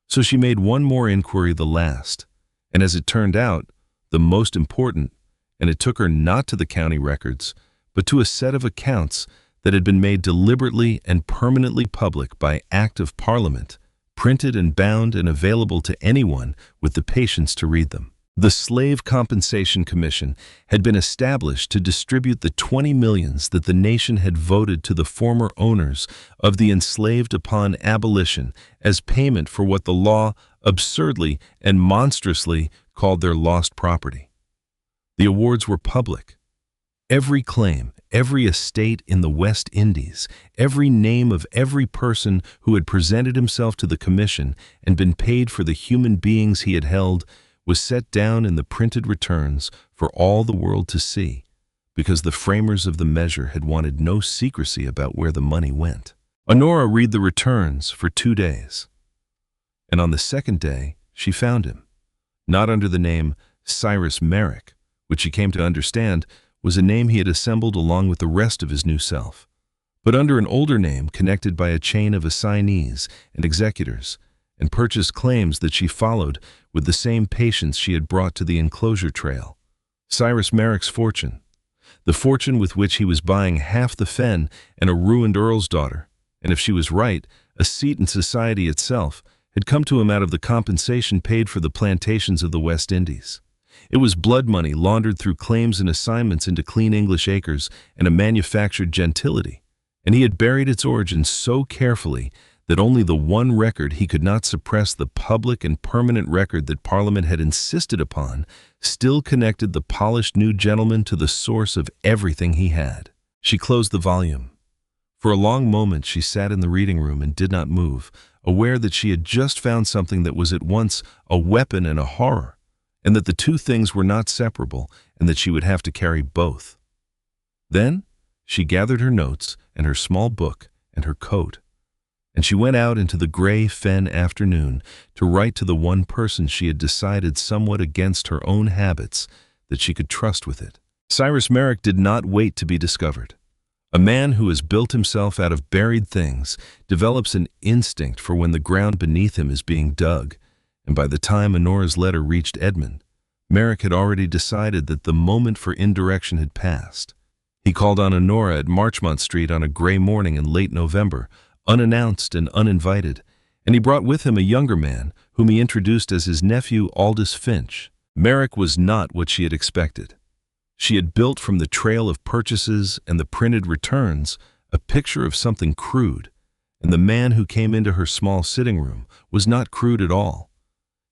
So she made one more inquiry, the last, and as it turned out, the most important, and it took her not to the county records, but to a set of accounts that had been made deliberately and permanently public by Act of Parliament, printed and bound and available to anyone with the patience to read them. The Slave Compensation Commission had been established to distribute the 20 millions that the nation had voted to the former owners of the enslaved upon abolition as payment for what the law absurdly and monstrously called their lost property. The awards were public. Every claim, every estate in the West Indies, every name of every person who had presented himself to the commission and been paid for the human beings he had held was set down in the printed returns for all the world to see, because the framers of the measure had wanted no secrecy about where the money went. Honora read the returns for 2 days, and on the second day she found him, not under the name Cyrus Merrick, which she came to understand was a name he had assembled along with the rest of his new self, but under an older name connected by a chain of assignees and executors, and purchased claims that she followed with the same patience she had brought to the enclosure trail. Cyrus Merrick's fortune, the fortune with which he was buying half the fen and a ruined earl's daughter, and if she was right, a seat in society itself, had come to him out of the compensation paid for the plantations of the West Indies. It was blood money laundered through claims and assignments into clean English acres and a manufactured gentility, and he had buried its origins so carefully that only the one record he could not suppress, the public and permanent record that Parliament had insisted upon, still connected the polished new gentleman to the source of everything he had. She closed the volume. For a long moment she sat in the reading room and did not move, aware that she had just found something that was at once a weapon and a horror, and that the two things were not separable, and that she would have to carry both. Then she gathered her notes and her small book and her coat, and she went out into the gray fen afternoon to write to the one person she had decided somewhat against her own habits that she could trust with it. Cyrus Merrick did not wait to be discovered. A man who has built himself out of buried things develops an instinct for when the ground beneath him is being dug, and by the time Honora's letter reached Edmund, Merrick had already decided that the moment for indirection had passed. He called on Honora at Marchmont Street on a gray morning in late November, unannounced and uninvited, and he brought with him a younger man whom he introduced as his nephew Aldous Finch. Merrick was not what she had expected. She had built from the trail of purchases and the printed returns a picture of something crude, and the man who came into her small sitting room was not crude at all.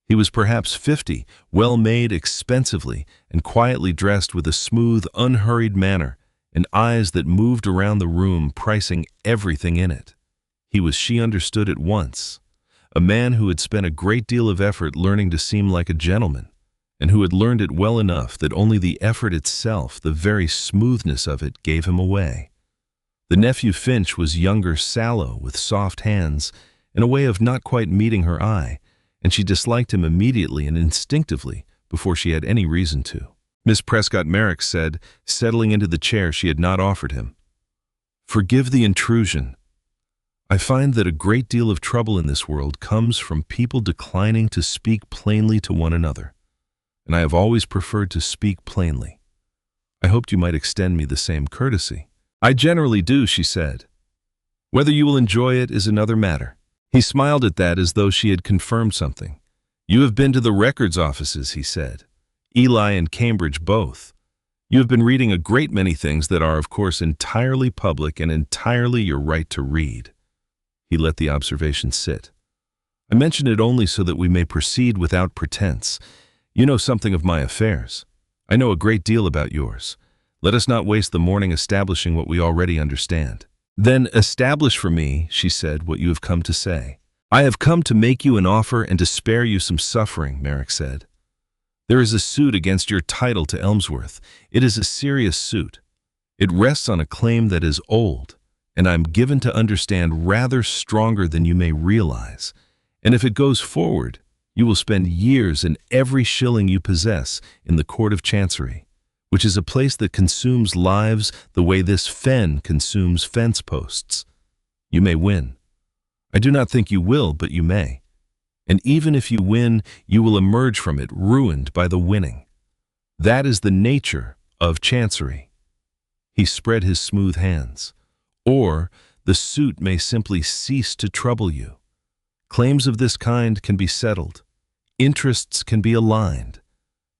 He was perhaps 50, well-made expensively, and quietly dressed with a smooth, unhurried manner, and eyes that moved around the room pricing everything in it. She understood at once. A man who had spent a great deal of effort learning to seem like a gentleman, and who had learned it well enough that only the effort itself, the very smoothness of it, gave him away. The nephew Finch was younger, sallow, with soft hands, and a way of not quite meeting her eye, and she disliked him immediately and instinctively before she had any reason to. Miss Prescott Merrick said, settling into the chair she had not offered him, "Forgive the intrusion. I find that a great deal of trouble in this world comes from people declining to speak plainly to one another, and I have always preferred to speak plainly. I hoped you might extend me the same courtesy." "I generally do," she said. "Whether you will enjoy it is another matter." He smiled at that as though she had confirmed something. "You have been to the records offices," he said. "Ely and Cambridge both. You have been reading a great many things that are, of course, entirely public and entirely your right to read." He let the observation sit. "I mention it only so that we may proceed without pretense. You know something of my affairs. I know a great deal about yours. Let us not waste the morning establishing what we already understand." "Then establish for me," she said, "what you have come to say." "I have come to make you an offer and to spare you some suffering," Merrick said. "There is a suit against your title to Elmsworth. It is a serious suit. It rests on a claim that is old, and I'm given to understand rather stronger than you may realize. And if it goes forward, you will spend years and every shilling you possess in the Court of Chancery, which is a place that consumes lives the way this fen consumes fence posts. You may win. I do not think you will, but you may. And even if you win, you will emerge from it ruined by the winning. That is the nature of Chancery." He spread his smooth hands. "Or the suit may simply cease to trouble you. Claims of this kind can be settled. Interests can be aligned.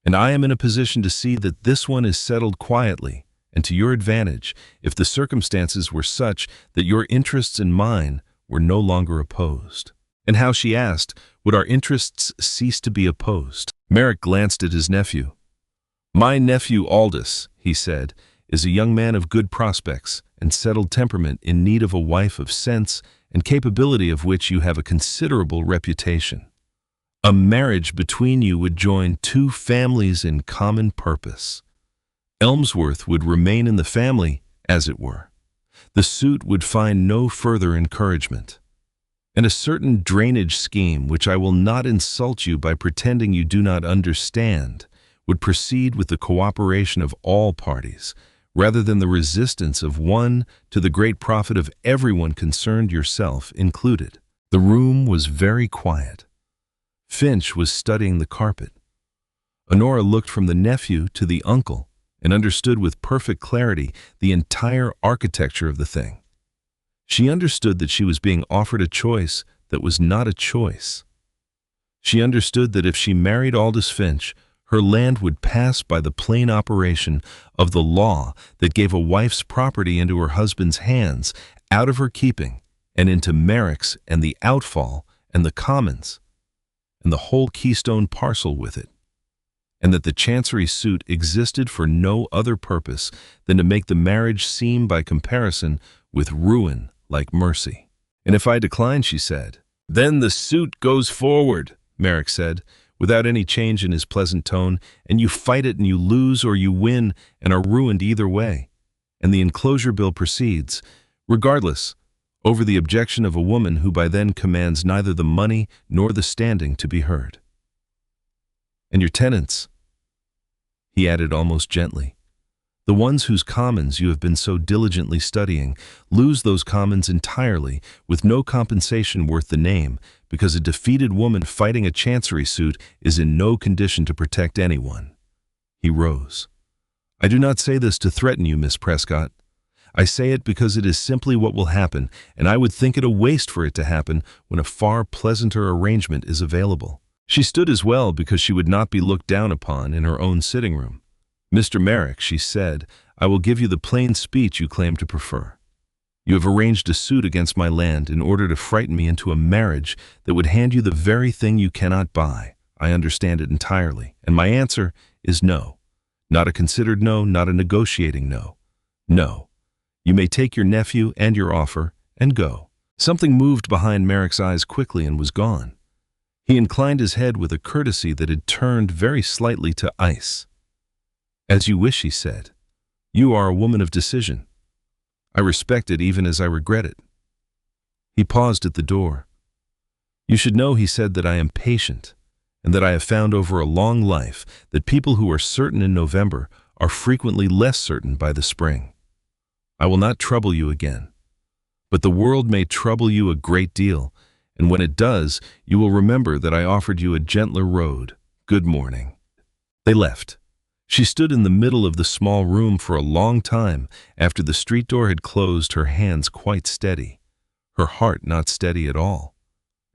And I am in a position to see that this one is settled quietly and to your advantage if the circumstances were such that your interests and mine were no longer opposed." "And how," she asked, "would our interests cease to be opposed?" Merrick glanced at his nephew. "My nephew Aldous," he said, "is a young man of good prospects and settled temperament in need of a wife of sense and capability of which you have a considerable reputation. A marriage between you would join two families in common purpose. Elmsworth would remain in the family, as it were. The suit would find no further encouragement. And a certain drainage scheme, which I will not insult you by pretending you do not understand, would proceed with the cooperation of all parties, rather than the resistance of one, to the great profit of everyone concerned, yourself included." The room was very quiet. Finch was studying the carpet. Honora looked from the nephew to the uncle and understood with perfect clarity the entire architecture of the thing. She understood that she was being offered a choice that was not a choice. She understood that if she married Aldous Finch, her land would pass by the plain operation of the law that gave a wife's property into her husband's hands, out of her keeping, and into Merrick's and the outfall and the commons, and the whole Keystone parcel with it, and that the Chancery suit existed for no other purpose than to make the marriage seem by comparison with ruin like mercy. "And if I decline," she said. "Then the suit goes forward," Merrick said, without any change in his pleasant tone, "and you fight it and you lose, or you win and are ruined either way. And the enclosure bill proceeds, regardless, over the objection of a woman who by then commands neither the money nor the standing to be heard. And your tenants," he added almost gently, "the ones whose commons you have been so diligently studying, lose those commons entirely with no compensation worth the name, because a defeated woman fighting a Chancery suit is in no condition to protect anyone." He rose. "I do not say this to threaten you, Miss Prescott. I say it because it is simply what will happen, and I would think it a waste for it to happen when a far pleasanter arrangement is available." She stood as well because she would not be looked down upon in her own sitting room. "Mr. Merrick," she said, "I will give you the plain speech you claim to prefer. You have arranged a suit against my land in order to frighten me into a marriage that would hand you the very thing you cannot buy. I understand it entirely, and my answer is no. Not a considered no, not a negotiating no. No. You may take your nephew and your offer and go. Something moved behind Merrick's eyes quickly and was gone. He inclined his head with a courtesy that had turned very slightly to ice. "As you wish," he said. "You are a woman of decision. I respect it even as I regret it." He paused at the door. "You should know," he said, "that I am patient, and that I have found over a long life that people who are certain in November are frequently less certain by the spring. I will not trouble you again. But the world may trouble you a great deal, and when it does, you will remember that I offered you a gentler road. Good morning." They left. She stood in the middle of the small room for a long time after the street door had closed, her hands quite steady, her heart not steady at all.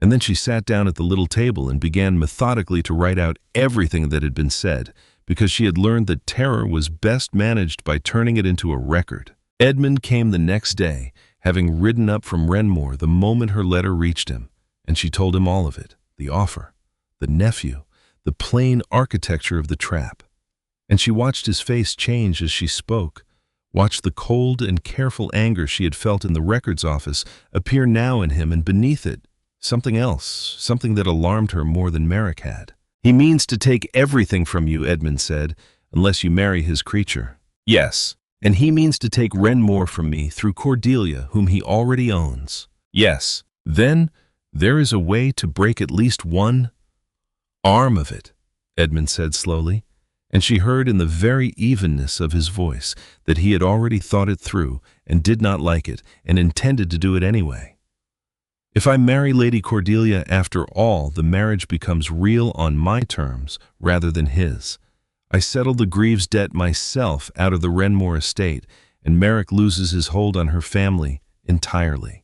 And then she sat down at the little table and began methodically to write out everything that had been said, because she had learned that terror was best managed by turning it into a record. Edmund came the next day, having ridden up from Renmore the moment her letter reached him, and she told him all of it, the offer, the nephew, the plain architecture of the trap. And she watched his face change as she spoke, watched the cold and careful anger she had felt in the records office appear now in him, and beneath it, something else, something that alarmed her more than Merrick had. "He means to take everything from you," Edmund said, "unless you marry his creature." "Yes. And he means to take Renmore from me through Cordelia, whom he already owns." "Yes. Then there is a way to break at least one arm of it," Edmund said slowly, and she heard in the very evenness of his voice that he had already thought it through and did not like it and intended to do it anyway. "If I marry Lady Cordelia, after all, the marriage becomes real on my terms rather than his. I settle the Greaves debt myself out of the Renmore estate, and Merrick loses his hold on her family entirely.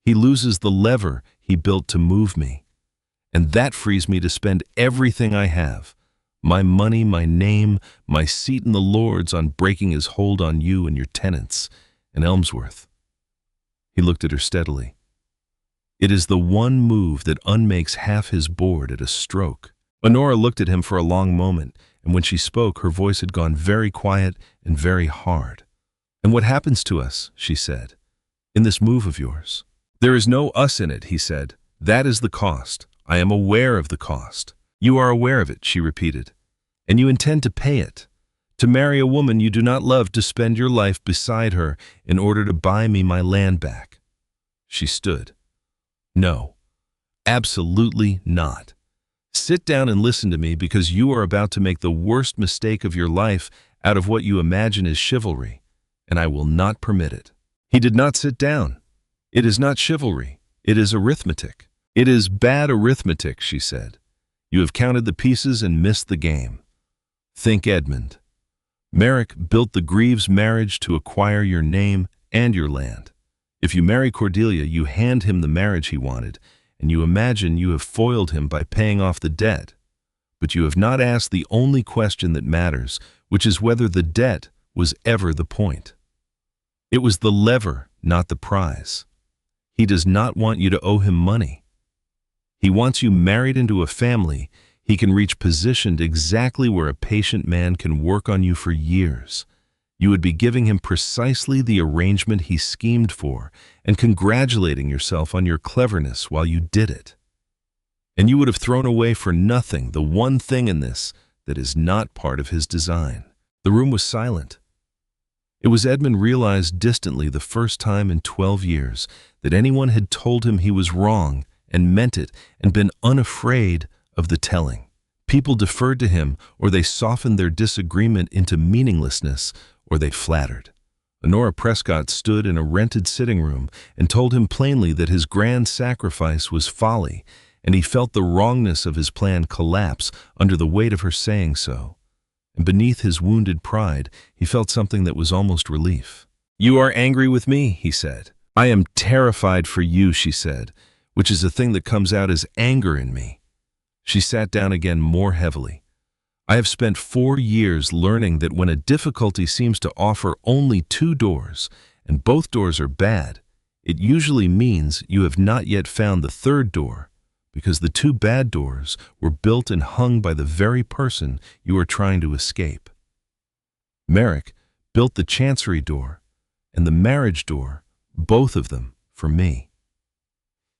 He loses the lever he built to move me, and that frees me to spend everything I have, my money, my name, my seat in the Lords, on breaking his hold on you and your tenants, and Elmsworth." He looked at her steadily. "It is the one move that unmakes half his board at a stroke." Honora looked at him for a long moment, and when she spoke, her voice had gone very quiet and very hard. "And what happens to us," she said, "in this move of yours?" "There is no us in it," he said. "That is the cost. I am aware of the cost." "You are aware of it," she repeated, "and you intend to pay it. To marry a woman you do not love, to spend your life beside her in order to buy me my land back." She stood. "No, absolutely not. Sit down and listen to me, because you are about to make the worst mistake of your life out of what you imagine is chivalry, and I will not permit it." He did not sit down. "It is not chivalry. It is arithmetic." "It is bad arithmetic," she said. "You have counted the pieces and missed the game. Think, Edmund. Merrick built the Greaves marriage to acquire your name and your land. If you marry Cordelia, you hand him the marriage he wanted, and you imagine you have foiled him by paying off the debt. But you have not asked the only question that matters, which is whether the debt was ever the point. It was the lever, not the prize. He does not want you to owe him money. He wants you married into a family he can reach, positioned exactly where a patient man can work on you for years. You would be giving him precisely the arrangement he schemed for and congratulating yourself on your cleverness while you did it. And you would have thrown away for nothing the one thing in this that is not part of his design." The room was silent. It was, Edmund realized distantly, the first time in 12 years that anyone had told him he was wrong and meant it and been unafraid of the telling. People deferred to him, or they softened their disagreement into meaninglessness, or they flattered. Honora Prescott stood in a rented sitting room and told him plainly that his grand sacrifice was folly, and he felt the wrongness of his plan collapse under the weight of her saying so. And beneath his wounded pride, he felt something that was almost relief. "You are angry with me," he said. "I am terrified for you," she said, "which is a thing that comes out as anger in me." She sat down again more heavily. "I have spent 4 years learning that when a difficulty seems to offer only 2 doors, and both doors are bad, it usually means you have not yet found the 3rd door, because the 2 bad doors were built and hung by the very person you are trying to escape. Merrick built the chancery door and the marriage door, both of them, for me.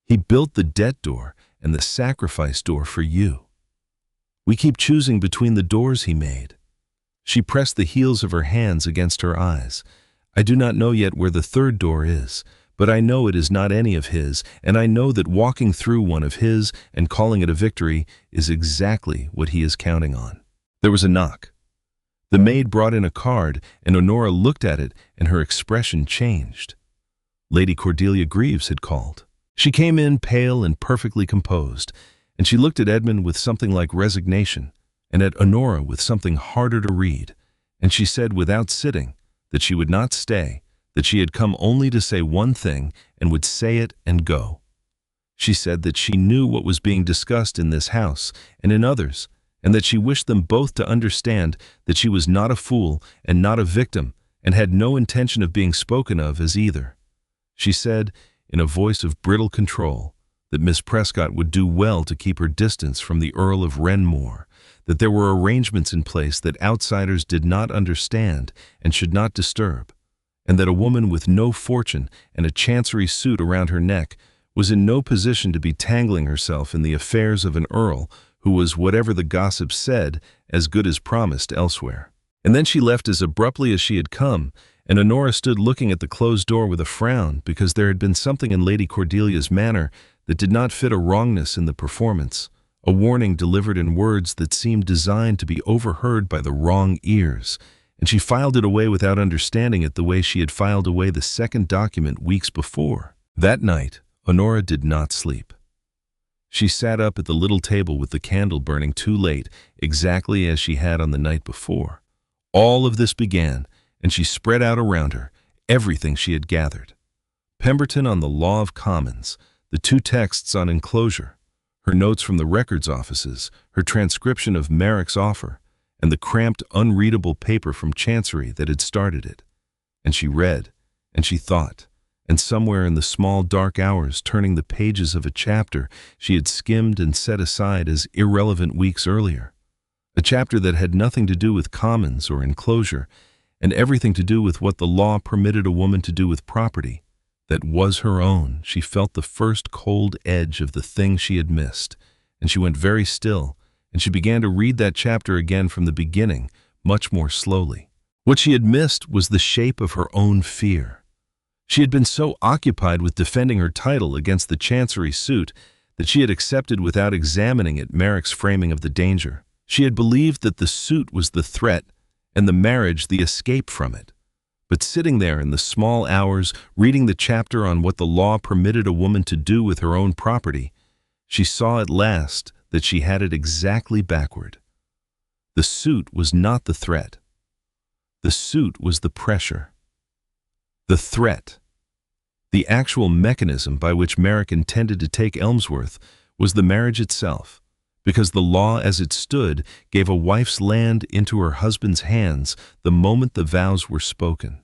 He built the debt door and the sacrifice door for you. We keep choosing between the doors he made. She pressed the heels of her hands against her eyes. I do not know yet where the third door is, but I know it is not any of his, and I know that walking through one of his and calling it a victory is exactly what he is counting on. There was a knock. The maid brought in a card, and Honora looked at it, and her expression changed. Lady Cordelia Greaves had called. She came in pale and perfectly composed, and she looked at Edmund with something like resignation, and at Honora with something harder to read, and she said without sitting that she would not stay, that she had come only to say one thing and would say it and go. She said that she knew what was being discussed in this house and in others, and that she wished them both to understand that she was not a fool and not a victim and had no intention of being spoken of as either. She said, in a voice of brittle control, that Miss Prescott would do well to keep her distance from the Earl of Renmore, that there were arrangements in place that outsiders did not understand and should not disturb, and that a woman with no fortune and a chancery suit around her neck was in no position to be tangling herself in the affairs of an earl who was, whatever the gossips said, as good as promised elsewhere. And then she left as abruptly as she had come, and Honora stood looking at the closed door with a frown, because there had been something in Lady Cordelia's manner that did not fit a wrongness in the performance, a warning delivered in words that seemed designed to be overheard by the wrong ears, and she filed it away without understanding it the way she had filed away the second document weeks before. That night, Honora did not sleep. She sat up at the little table with the candle burning too late, exactly as she had on the night before. All of this began, and she spread out around her everything she had gathered. Pemberton on the Law of Commons, the 2 texts on enclosure, her notes from the records offices, her transcription of Merrick's offer, and the cramped, unreadable paper from Chancery that had started it. And she read, and she thought, and somewhere in the small dark hours turning the pages of a chapter she had skimmed and set aside as irrelevant weeks earlier, a chapter that had nothing to do with commons or enclosure, and everything to do with what the law permitted a woman to do with property that was her own. She felt the first cold edge of the thing she had missed, and she went very still, and she began to read that chapter again from the beginning, much more slowly. What she had missed was the shape of her own fear. She had been so occupied with defending her title against the Chancery suit that she had accepted without examining it Merrick's framing of the danger. She had believed that the suit was the threat and the marriage the escape from it. But sitting there in the small hours, reading the chapter on what the law permitted a woman to do with her own property, she saw at last that she had it exactly backward. The suit was not the threat. The suit was the pressure. The threat, the actual mechanism by which Merrick intended to take Elmsworth, was the marriage itself, because the law as it stood gave a wife's land into her husband's hands the moment the vows were spoken.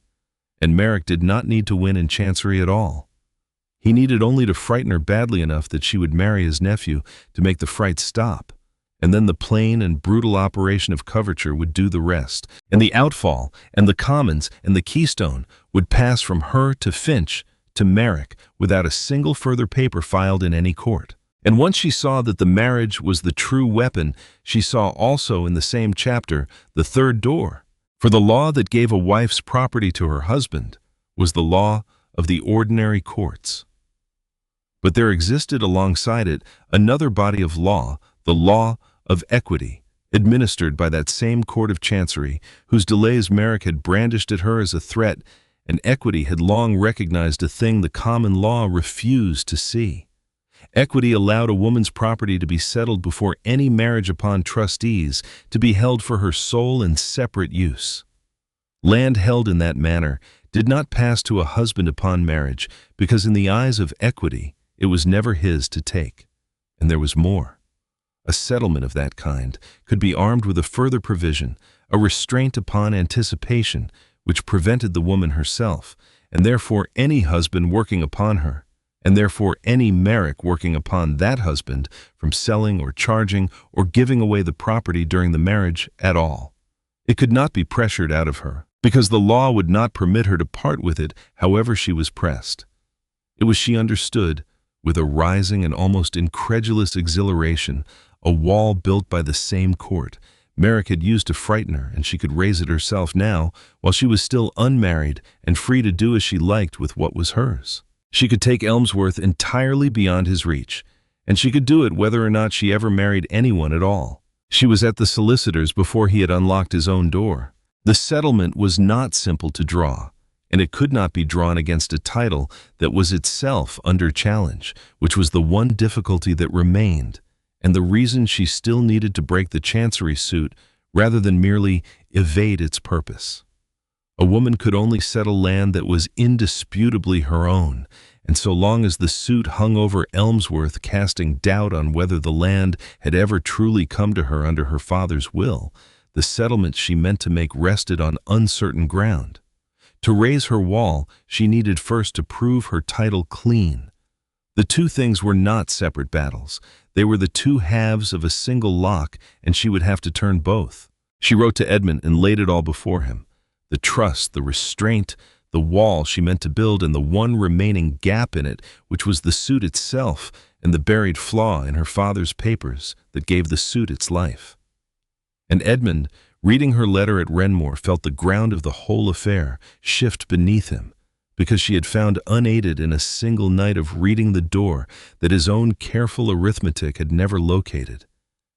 And Merrick did not need to win in Chancery at all. He needed only to frighten her badly enough that she would marry his nephew to make the fright stop, and then the plain and brutal operation of coverture would do the rest, and the outfall and the commons and the keystone would pass from her to Finch to Merrick without a single further paper filed in any court. And once she saw that the marriage was the true weapon, she saw also in the same chapter the third door. For the law that gave a wife's property to her husband was the law of the ordinary courts. But there existed alongside it another body of law, the law of equity, administered by that same court of Chancery, whose delays Merrick had brandished at her as a threat, and equity had long recognized a thing the common law refused to see. Equity allowed a woman's property to be settled before any marriage upon trustees, to be held for her sole and separate use. Land held in that manner did not pass to a husband upon marriage, because in the eyes of equity it was never his to take. And there was more. A settlement of that kind could be armed with a further provision, a restraint upon anticipation, which prevented the woman herself, and therefore any husband working upon her, and therefore any Merrick working upon that husband, from selling or charging or giving away the property during the marriage at all. It could not be pressured out of her, because the law would not permit her to part with it however she was pressed. It was, she understood, With a rising and almost incredulous exhilaration, a wall built by the same court Merrick had used to frighten her, and she could raise it herself now, while she was still unmarried and free to do as she liked with what was hers. She could take Elmsworth entirely beyond his reach, and she could do it whether or not she ever married anyone at all. She was at the solicitor's before he had unlocked his own door. The settlement was not simple to draw, and it could not be drawn against a title that was itself under challenge, which was the one difficulty that remained, and the reason she still needed to break the chancery suit rather than merely evade its purpose. A woman could only settle land that was indisputably her own, and so long as the suit hung over Elmsworth, casting doubt on whether the land had ever truly come to her under her father's will, the settlement she meant to make rested on uncertain ground. To raise her wall, she needed first to prove her title clean. The two things were not separate battles. They were the two halves of a single lock, and she would have to turn both. She wrote to Edmund and laid it all before him. The trust, the restraint, the wall she meant to build, and the one remaining gap in it, which was the suit itself, and the buried flaw in her father's papers that gave the suit its life. And Edmund, reading her letter at Renmore, felt the ground of the whole affair shift beneath him, because she had found unaided in a single night of reading the door that his own careful arithmetic had never located.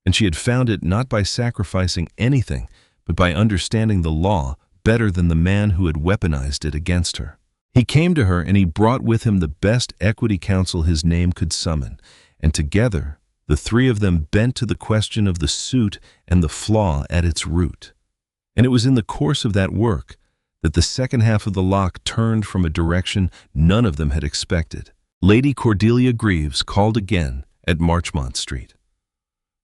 And she had found it not by sacrificing anything, but by understanding the law better than the man who had weaponized it against her. He came to her, and he brought with him the best equity counsel his name could summon, and together the three of them bent to the question of the suit and the flaw at its root. And it was in the course of that work that the second half of the lock turned from a direction none of them had expected. Lady Cordelia Greaves called again at Marchmont Street.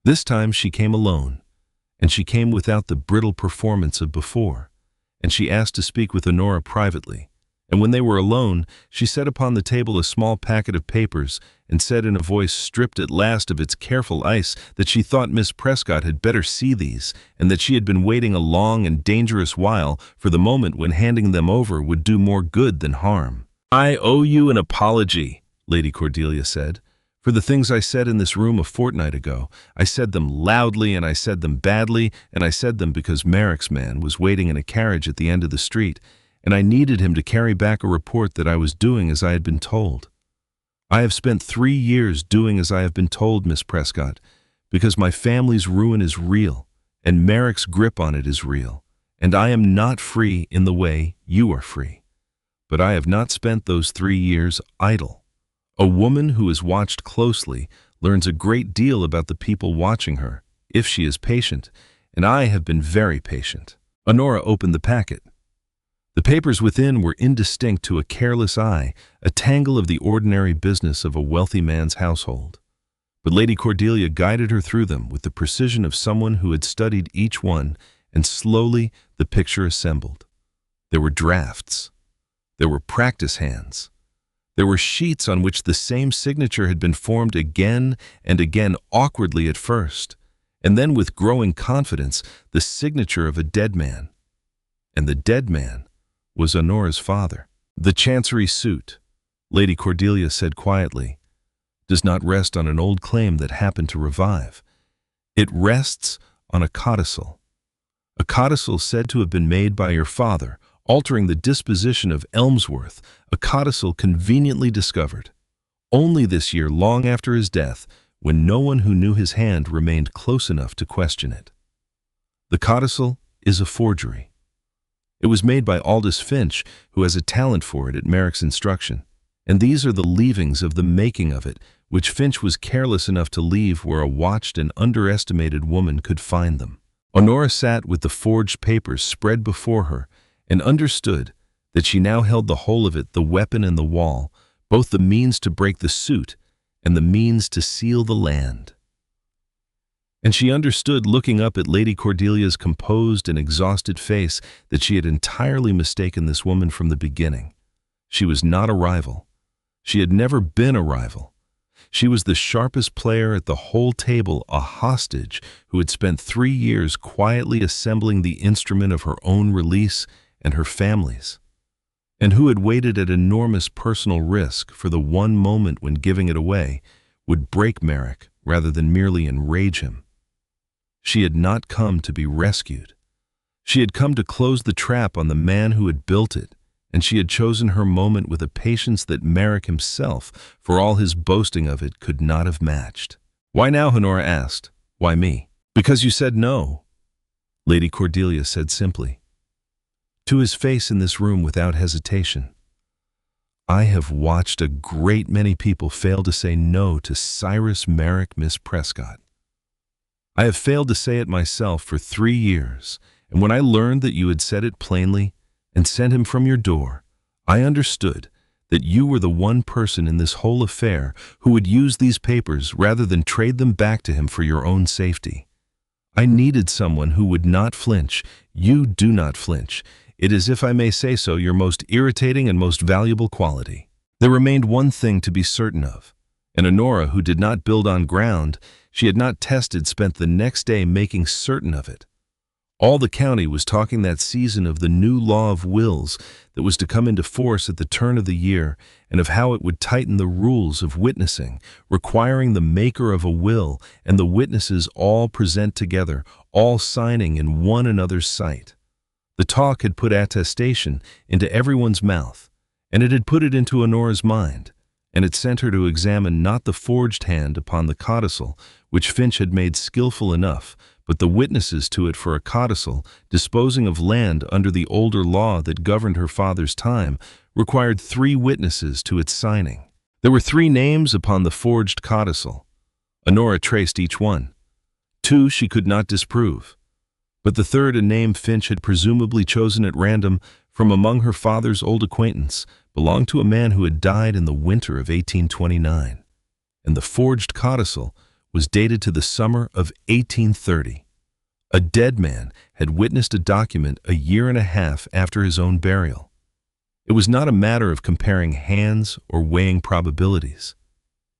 This time she came alone, and she came without the brittle performance of before, and she asked to speak with Honora privately. And when they were alone, she set upon the table a small packet of papers and said in a voice stripped at last of its careful ice that she thought Miss Prescott had better see these, and that she had been waiting a long and dangerous while for the moment when handing them over would do more good than harm. "I owe you an apology," Lady Cordelia said, "for the things I said in this room a fortnight ago. I said them loudly, and I said them badly, and I said them because Merrick's man was waiting in a carriage at the end of the street, and I needed him to carry back a report that I was doing as I had been told. I have spent 3 years doing as I have been told, Miss Prescott, because my family's ruin is real, and Merrick's grip on it is real, and I am not free in the way you are free. But I have not spent those 3 years idle. A woman who is watched closely learns a great deal about the people watching her, if she is patient, and I have been very patient." Honora opened the packet. The papers within were indistinct to a careless eye, a tangle of the ordinary business of a wealthy man's household. But Lady Cordelia guided her through them with the precision of someone who had studied each one, and slowly the picture assembled. There were drafts. There were practice hands. There were sheets on which the same signature had been formed again and again, awkwardly at first, and then with growing confidence, the signature of a dead man. And the dead man was Honora's father. "The chancery suit," Lady Cordelia said quietly, "does not rest on an old claim that happened to revive. It rests on a codicil. A codicil said to have been made by your father, altering the disposition of Elmsworth, a codicil conveniently discovered only this year, long after his death, when no one who knew his hand remained close enough to question it. The codicil is a forgery. It was made by Aldous Finch, who has a talent for it at Merrick's instruction, and these are the leavings of the making of it, which Finch was careless enough to leave where a watched and underestimated woman could find them." Honora sat with the forged papers spread before her and understood that she now held the whole of it, the weapon and the wall, both the means to break the suit and the means to seal the land. And she understood, looking up at Lady Cordelia's composed and exhausted face, that she had entirely mistaken this woman from the beginning. She was not a rival. She had never been a rival. She was the sharpest player at the whole table, a hostage who had spent 3 years quietly assembling the instrument of her own release and her family's. and who had waited at enormous personal risk for the one moment when giving it away would break Merrick rather than merely enrage him. She had not come to be rescued. She had come to close the trap on the man who had built it, and she had chosen her moment with a patience that Merrick himself, for all his boasting of it, could not have matched. "Why now?" Honora asked. "Why me?" "Because you said no," Lady Cordelia said simply, to his face in this room without hesitation. "I have watched a great many people fail to say no to Cyrus Merrick, Miss Prescott. I have failed to say it myself for 3 years, and when I learned that you had said it plainly and sent him from your door, I understood that you were the one person in this whole affair who would use these papers rather than trade them back to him for your own safety. I needed someone who would not flinch. You do not flinch. It is, if I may say so, your most irritating and most valuable quality." There remained one thing to be certain of, and Honora, who did not build on ground she had not tested, spent the next day making certain of it. All the county was talking that season of the new law of wills that was to come into force at the turn of the year, and of how it would tighten the rules of witnessing, requiring the maker of a will and the witnesses all present together, all signing in one another's sight. The talk had put attestation into everyone's mouth, and it had put it into Honora's mind, and it sent her to examine not the forged hand upon the codicil, which Finch had made skillful enough, but the witnesses to it for a codicil, disposing of land under the older law that governed her father's time, required 3 witnesses to its signing. There were 3 names upon the forged codicil. Honora traced each one. 2 she could not disprove, but the third, a name Finch had presumably chosen at random from among her father's old acquaintance, belonged to a man who had died in the winter of 1829, and the forged codicil was dated to the summer of 1830. A dead man had witnessed a document a year and a half after his own burial. It was not a matter of comparing hands or weighing probabilities.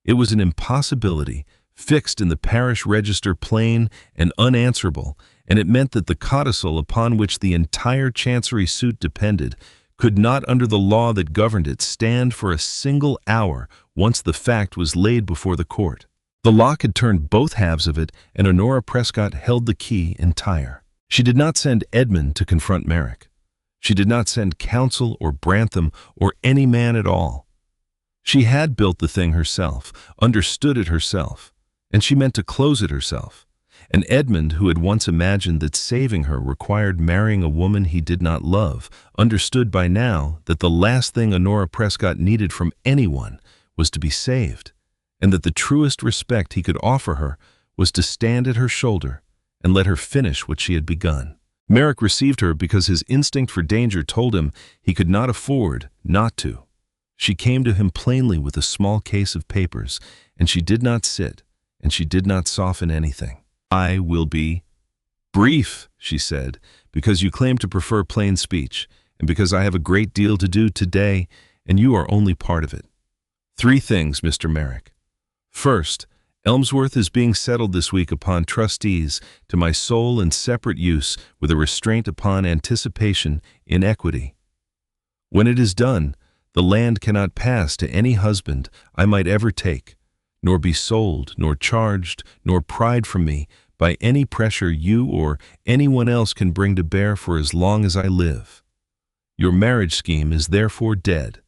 It was an impossibility fixed in the parish register, plain and unanswerable, and it meant that the codicil upon which the entire chancery suit depended could not, under the law that governed it, stand for a single hour once the fact was laid before the court. The lock had turned both halves of it, and Honora Prescott held the key entire. She did not send Edmund to confront Merrick. She did not send counsel or Brantham or any man at all. She had built the thing herself, understood it herself, and she meant to close it herself. And Edmund, who had once imagined that saving her required marrying a woman he did not love, understood by now that the last thing Honora Prescott needed from anyone was to be saved, and that the truest respect he could offer her was to stand at her shoulder and let her finish what she had begun. Merrick received her because his instinct for danger told him he could not afford not to. She came to him plainly with a small case of papers, and she did not sit, and she did not soften anything. "I will be brief," she said, "because you claim to prefer plain speech, and because I have a great deal to do today, and you are only part of it. 3 things, Mr. Merrick. First, Elmsworth is being settled this week upon trustees to my sole and separate use, with a restraint upon anticipation in equity. When it is done, the land cannot pass to any husband I might ever take, nor be sold, nor charged, nor pried from me by any pressure you or anyone else can bring to bear for as long as I live. Your marriage scheme is therefore dead.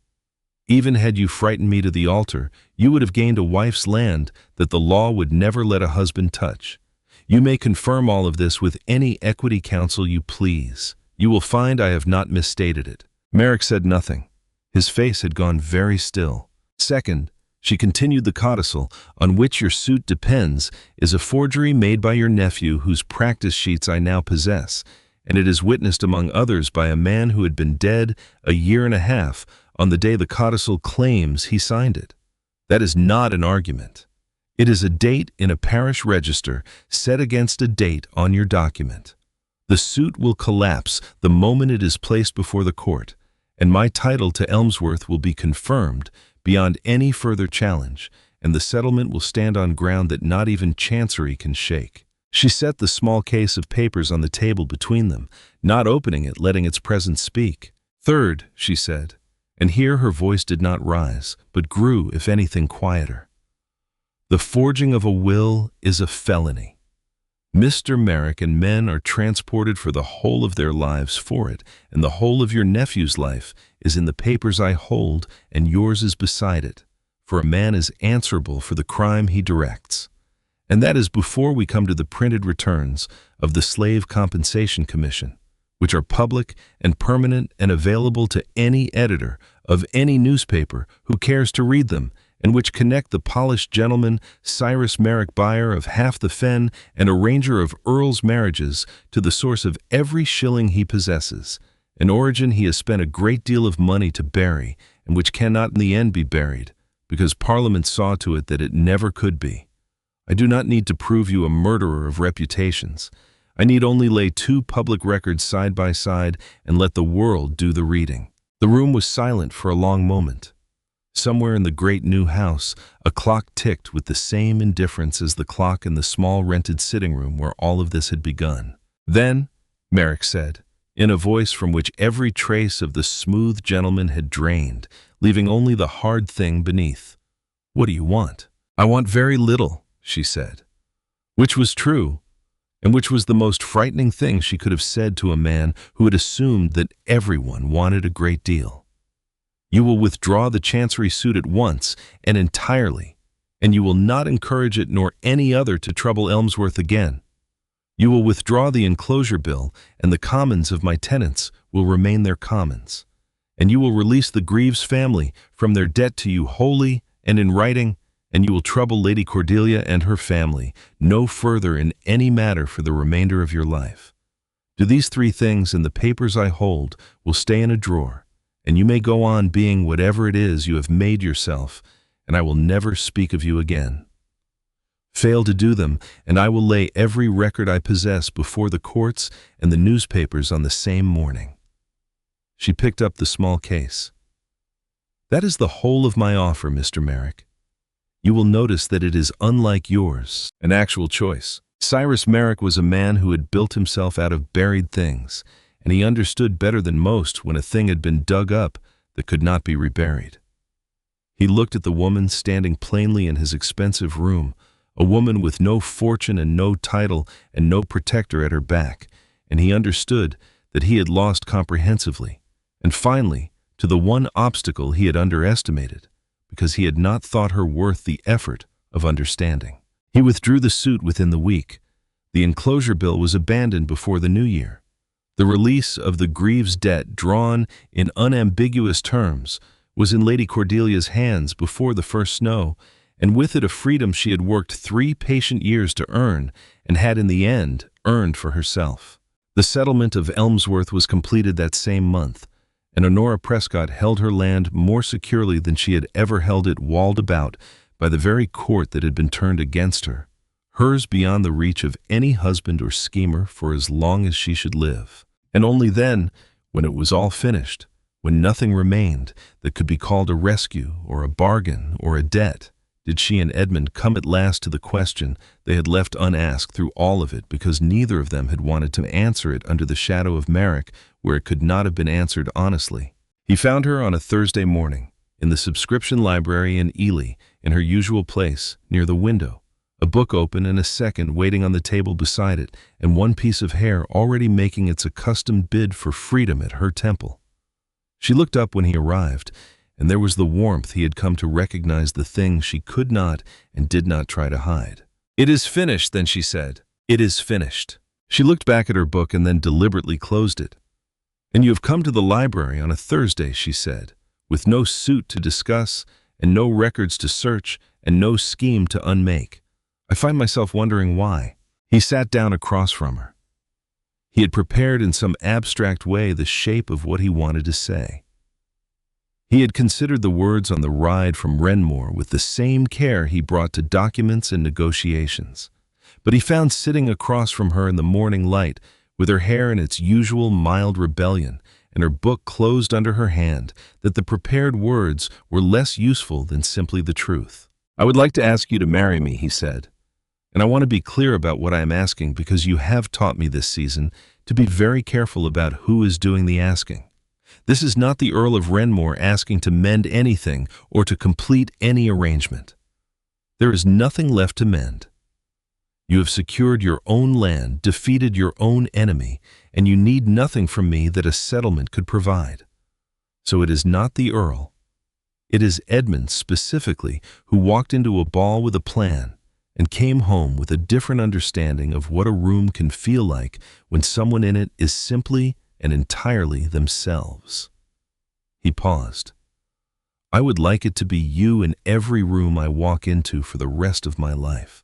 Even had you frightened me to the altar, you would have gained a wife's land that the law would never let a husband touch. You may confirm all of this with any equity counsel you please. You will find I have not misstated it." Merrick said nothing. His face had gone very still. "Second," she continued, "the codicil on which your suit depends is a forgery made by your nephew, whose practice sheets I now possess, and it is witnessed among others by a man who had been dead a year and a half on the day the codicil claims he signed it. That is not an argument. It is a date in a parish register set against a date on your document. The suit will collapse the moment it is placed before the court, and my title to Elmsworth will be confirmed beyond any further challenge, and the settlement will stand on ground that not even Chancery can shake." She set the small case of papers on the table between them, not opening it, letting its presence speak. "Third," she said, And here her voice did not rise, but grew, if anything, quieter. The forging of a will is a felony. Mr. Merrick and men are transported for the whole of their lives for it, and the whole of your nephew's life is in the papers I hold, and yours is beside it, for a man is answerable for the crime he directs. And that is before we come to the printed returns of the Slave Compensation Commission, which are public and permanent and available to any editor of any newspaper who cares to read them, and which connect the polished gentleman Cyrus Merrick, buyer of half the fen and arranger of earls' marriages, to the source of every shilling he possesses, an origin he has spent a great deal of money to bury, and which cannot in the end be buried, because Parliament saw to it that it never could be. I do not need to prove you a murderer of reputations. I need only lay two public records side by side and let the world do the reading. The room was silent for a long moment. Somewhere in the great new house, a clock ticked with the same indifference as the clock in the small rented sitting room where all of this had begun. Then, Merrick said, in a voice from which every trace of the smooth gentleman had drained, leaving only the hard thing beneath. "What do you want?" "I want very little," she said. Which was true, and which was the most frightening thing she could have said to a man who had assumed that everyone wanted a great deal. "You will withdraw the chancery suit at once and entirely, and you will not encourage it nor any other to trouble Elmsworth again. You will withdraw the enclosure bill, and the commons of my tenants will remain their commons. And you will release the Greaves family from their debt to you wholly and in writing, and you will trouble Lady Cordelia and her family no further in any matter for the remainder of your life. Do these three things, and the papers I hold will stay in a drawer, and you may go on being whatever it is you have made yourself, and I will never speak of you again. Fail to do them, and I will lay every record I possess before the courts and the newspapers on the same morning." She picked up the small case. "That is the whole of my offer, Mr. Merrick. You will notice that it is unlike yours, an actual choice. Cyrus Merrick was a man who had built himself out of buried things, and he understood better than most when a thing had been dug up that could not be reburied. He looked at the woman standing plainly in his expensive room, a woman with no fortune and no title and no protector at her back, and he understood that he had lost comprehensively, and finally, to the one obstacle he had underestimated, because he had not thought her worth the effort of understanding. He withdrew the suit within the week. The enclosure bill was abandoned before the new year. The release of the Greaves debt, drawn in unambiguous terms, was in Lady Cordelia's hands before the first snow, and with it a freedom she had worked 3 patient years to earn, and had in the end earned for herself. The settlement of Elmsworth was completed that same month, and Honora Prescott held her land more securely than she had ever held it, walled about by the very court that had been turned against her, hers beyond the reach of any husband or schemer for as long as she should live. And only then, when it was all finished, when nothing remained that could be called a rescue or a bargain or a debt, did she and Edmund come at last to the question they had left unasked through all of it, because neither of them had wanted to answer it under the shadow of Merrick, where it could not have been answered honestly. He found her on a Thursday morning, in the subscription library in Ely, in her usual place, near the window, a book open and a second waiting on the table beside it, and one piece of hair already making its accustomed bid for freedom at her temple. She looked up when he arrived, and there was the warmth he had come to recognize, the thing she could not and did not try to hide. "It is finished," then she said. "It is finished." She looked back at her book and then deliberately closed it. "And you have come to the library on a Thursday," she said, "with no suit to discuss, and no records to search, and no scheme to unmake. I find myself wondering why." He sat down across from her. He had prepared in some abstract way the shape of what he wanted to say. He had considered the words on the ride from Renmore with the same care he brought to documents and negotiations. But he found sitting across from her in the morning light, with her hair in its usual mild rebellion and her book closed under her hand, that the prepared words were less useful than simply the truth. "I would like to ask you to marry me," he said. "And I want to be clear about what I am asking, because you have taught me this season to be very careful about who is doing the asking. This is not the Earl of Renmore asking to mend anything or to complete any arrangement. There is nothing left to mend. You have secured your own land, defeated your own enemy, and you need nothing from me that a settlement could provide. So it is not the Earl. It is Edmund specifically who walked into a ball with a plan and came home with a different understanding of what a room can feel like when someone in it is simply and entirely themselves. He paused. I would like it to be you in every room I walk into for the rest of my life.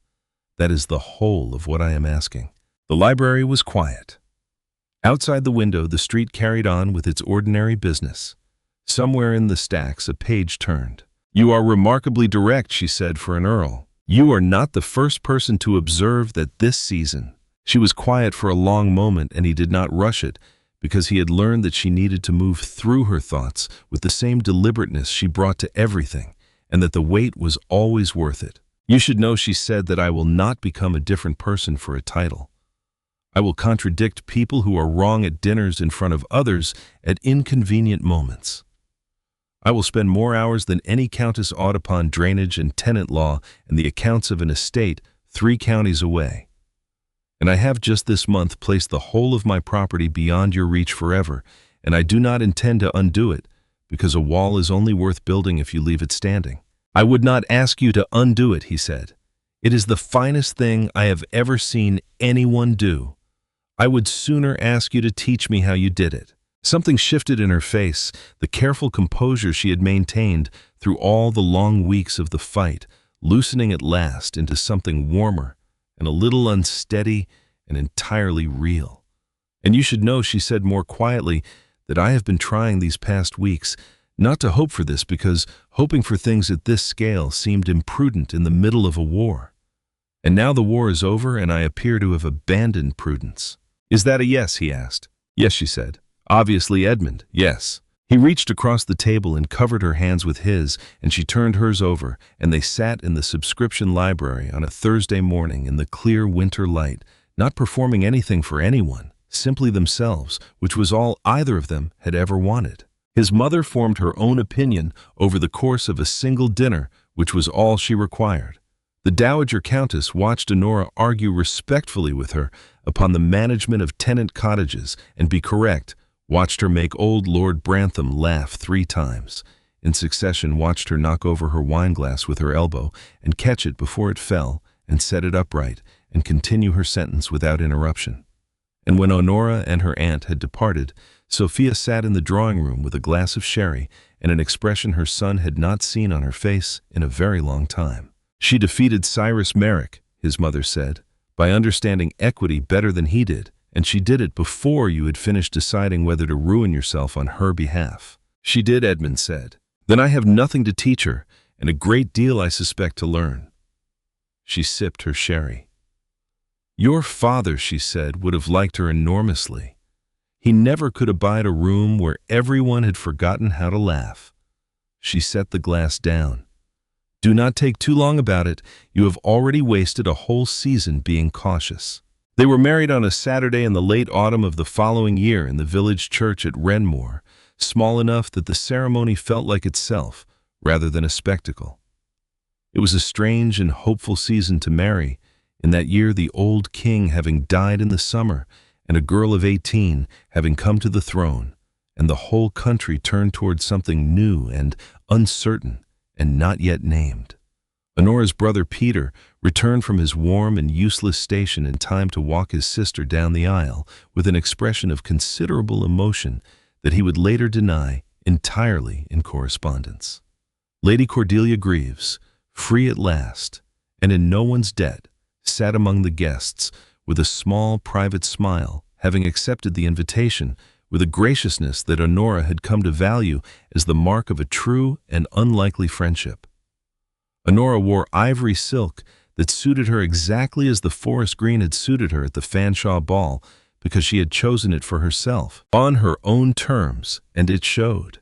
That is the whole of what I am asking. The library was quiet. Outside the window, the street carried on with its ordinary business. Somewhere in the stacks, a page turned. You are remarkably direct, she said, for an earl. You are not the first person to observe that this season. She was quiet for a long moment, and he did not rush it, because he had learned that she needed to move through her thoughts with the same deliberateness she brought to everything, and that the wait was always worth it. You should know, she said, that I will not become a different person for a title. I will contradict people who are wrong at dinners in front of others at inconvenient moments. I will spend more hours than any countess ought upon drainage and tenant law and the accounts of an estate 3 counties away. And I have just this month placed the whole of my property beyond your reach forever, and I do not intend to undo it, because a wall is only worth building if you leave it standing. I would not ask you to undo it, he said. It is the finest thing I have ever seen anyone do. I would sooner ask you to teach me how you did it. Something shifted in her face, the careful composure she had maintained through all the long weeks of the fight, loosening at last into something warmer and a little unsteady and entirely real. And you should know, she said more quietly, that I have been trying these past weeks not to hope for this, because hoping for things at this scale seemed imprudent in the middle of a war. And now the war is over, and I appear to have abandoned prudence. Is that a yes? He asked. Yes, she said. Obviously, Edmund, yes. He reached across the table and covered her hands with his, and she turned hers over, and they sat in the subscription library on a Thursday morning in the clear winter light, not performing anything for anyone, simply themselves, which was all either of them had ever wanted. His mother formed her own opinion over the course of a single dinner, which was all she required. The Dowager Countess watched Honora argue respectfully with her upon the management of tenant cottages and be correct, watched her make old Lord Brantham laugh 3 times. In succession, watched her knock over her wineglass with her elbow and catch it before it fell and set it upright and continue her sentence without interruption. And when Honora and her aunt had departed, Sophia sat in the drawing-room with a glass of sherry and an expression her son had not seen on her face in a very long time. She defeated Cyrus Merrick, his mother said, by understanding equity better than he did, and she did it before you had finished deciding whether to ruin yourself on her behalf. She did, Edmund said. Then I have nothing to teach her, and a great deal I suspect to learn. She sipped her sherry. Your father, she said, would have liked her enormously. He never could abide a room where everyone had forgotten how to laugh. She set the glass down. Do not take too long about it. You have already wasted a whole season being cautious. They were married on a Saturday in the late autumn of the following year in the village church at Renmore, small enough that the ceremony felt like itself rather than a spectacle. It was a strange and hopeful season to marry, in that year the old king having died in the summer, and a girl of 18 having come to the throne, and the whole country turned toward something new and uncertain and not yet named. Honora's brother Peter returned from his warm and useless station in time to walk his sister down the aisle with an expression of considerable emotion that he would later deny entirely in correspondence. Lady Cordelia Greaves, free at last, and in no one's debt, sat among the guests with a small private smile, having accepted the invitation with a graciousness that Honora had come to value as the mark of a true and unlikely friendship. Honora wore ivory silk that suited her exactly as the forest green had suited her at the Fanshawe ball, because she had chosen it for herself, on her own terms, and it showed.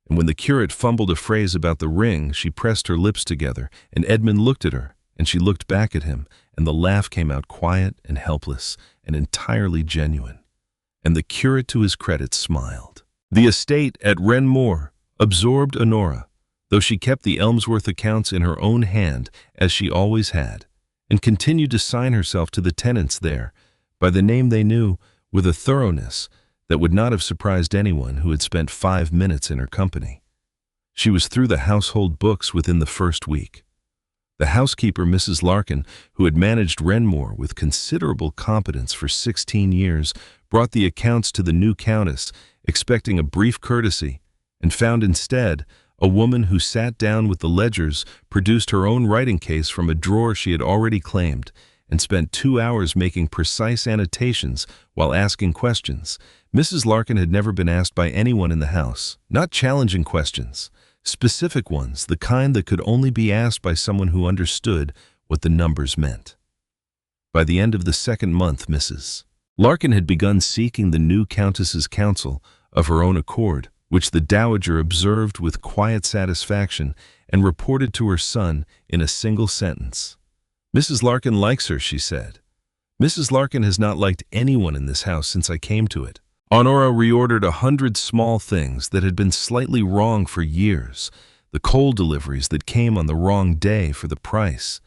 And when the curate fumbled a phrase about the ring, she pressed her lips together, and Edmund looked at her, and she looked back at him, and the laugh came out quiet and helpless and entirely genuine. And the curate, to his credit, smiled. The estate at Renmore absorbed Honora, though she kept the Elmsworth accounts in her own hand, as she always had, and continued to sign herself to the tenants there by the name they knew, with a thoroughness that would not have surprised anyone who had spent 5 minutes in her company. She was through the household books within the first week. The housekeeper, Mrs. Larkin, who had managed Renmore with considerable competence for 16 years, brought the accounts to the new countess, expecting a brief courtesy, and found instead a woman who sat down with the ledgers, produced her own writing case from a drawer she had already claimed, and spent 2 hours making precise annotations while asking questions. Mrs. Larkin had never been asked by anyone in the house, not challenging questions, specific ones, the kind that could only be asked by someone who understood what the numbers meant. By the end of the second month, Mrs. Larkin had begun seeking the new countess's counsel of her own accord, which the dowager observed with quiet satisfaction and reported to her son in a single sentence. "Mrs. Larkin likes her," she said. "Mrs. Larkin has not liked anyone in this house since I came to it." Honora reordered 100 small things that had been slightly wrong for years, the coal deliveries that came on the wrong day for the price,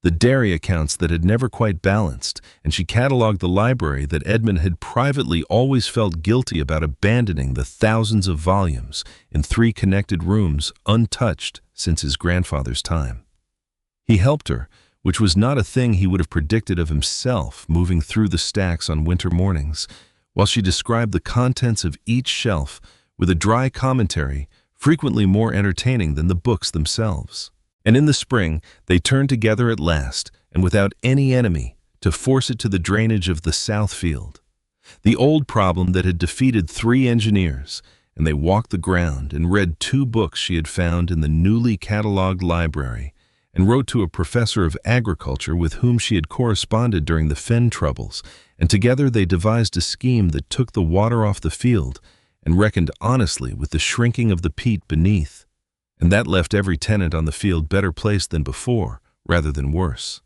the dairy accounts that had never quite balanced, and she cataloged the library that Edmund had privately always felt guilty about abandoning the thousands of volumes in 3 connected rooms untouched since his grandfather's time. He helped her, which was not a thing he would have predicted of himself, moving through the stacks on winter mornings, while she described the contents of each shelf with a dry commentary frequently more entertaining than the books themselves. And in the spring, they turned together at last, and without any enemy, to force it to the drainage of the South Field. The old problem that had defeated 3 engineers, and they walked the ground and read 2 books she had found in the newly catalogued library, and wrote to a professor of agriculture with whom she had corresponded during the Fen troubles, and together they devised a scheme that took the water off the field and reckoned honestly with the shrinking of the peat beneath, and that left every tenant on the field better placed than before, rather than worse.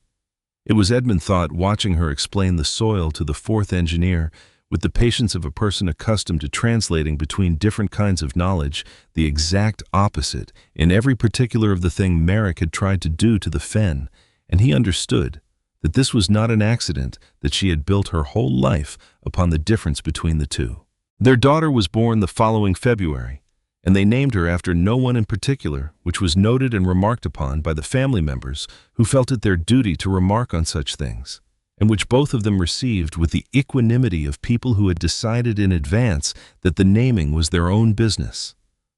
It was, Edmund thought, watching her explain the soil to the 4th engineer, with the patience of a person accustomed to translating between different kinds of knowledge, the exact opposite in every particular of the thing Merrick had tried to do to the Fen, and he understood that this was not an accident, that she had built her whole life upon the difference between the two. Their daughter was born the following February, and they named her after no one in particular, which was noted and remarked upon by the family members who felt it their duty to remark on such things, and which both of them received with the equanimity of people who had decided in advance that the naming was their own business.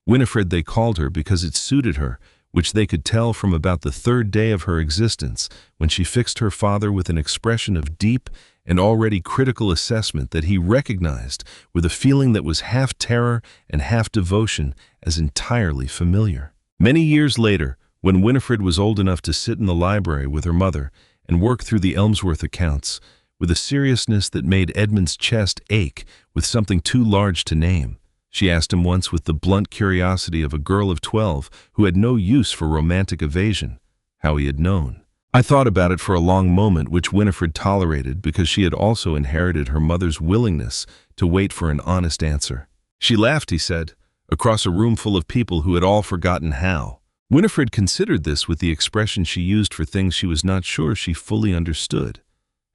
Winifred they called her because it suited her, which they could tell from about the 3rd day of her existence, when she fixed her father with an expression of deep and already critical assessment that he recognized with a feeling that was half terror and half devotion as entirely familiar. Many years later, when Winifred was old enough to sit in the library with her mother and work through the Elmsworth accounts, with a seriousness that made Edmund's chest ache with something too large to name, she asked him once with the blunt curiosity of a girl of 12 who had no use for romantic evasion, how he had known. I thought about it for a long moment, which Winifred tolerated because she had also inherited her mother's willingness to wait for an honest answer. She laughed, he said, across a room full of people who had all forgotten how. Winifred considered this with the expression she used for things she was not sure she fully understood.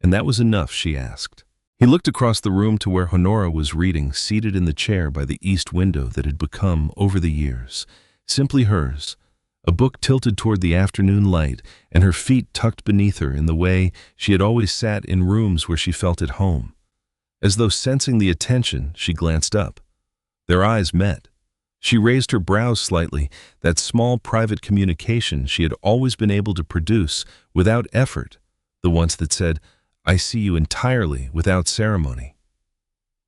And that was enough, she asked. He looked across the room to where Honora was reading, seated in the chair by the east window that had become, over the years, simply hers, a book tilted toward the afternoon light and her feet tucked beneath her in the way she had always sat in rooms where she felt at home. As though sensing the attention, she glanced up. Their eyes met. She raised her brows slightly, that small private communication she had always been able to produce without effort, the once that said, "I see you," entirely without ceremony.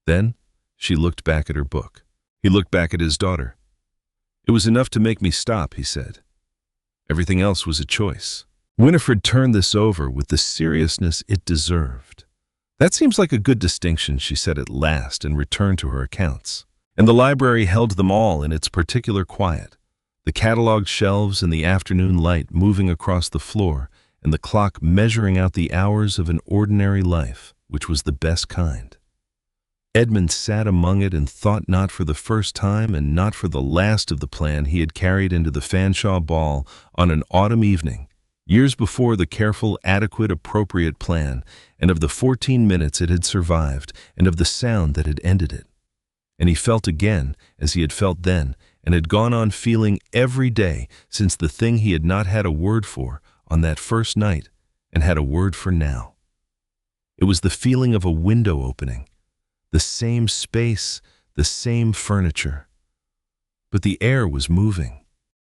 Then she looked back at her book. He looked back at his daughter. "It was enough to make me stop," he said. "Everything else was a choice." Winifred turned this over with the seriousness it deserved. "That seems like a good distinction," she said at last, and returned to her accounts. And the library held them all in its particular quiet, the catalogued shelves and the afternoon light moving across the floor, and the clock measuring out the hours of an ordinary life, which was the best kind. Edmund sat among it and thought not for the first time and not for the last of the plan he had carried into the Fanshawe Ball on an autumn evening, years before, the careful, adequate, appropriate plan, and of the 14 minutes it had survived, and of the sound that had ended it. And he felt again, as he had felt then, and had gone on feeling every day since the thing he had not had a word for on that first night, and had a word for now. It was the feeling of a window opening, the same space, the same furniture. But the air was moving.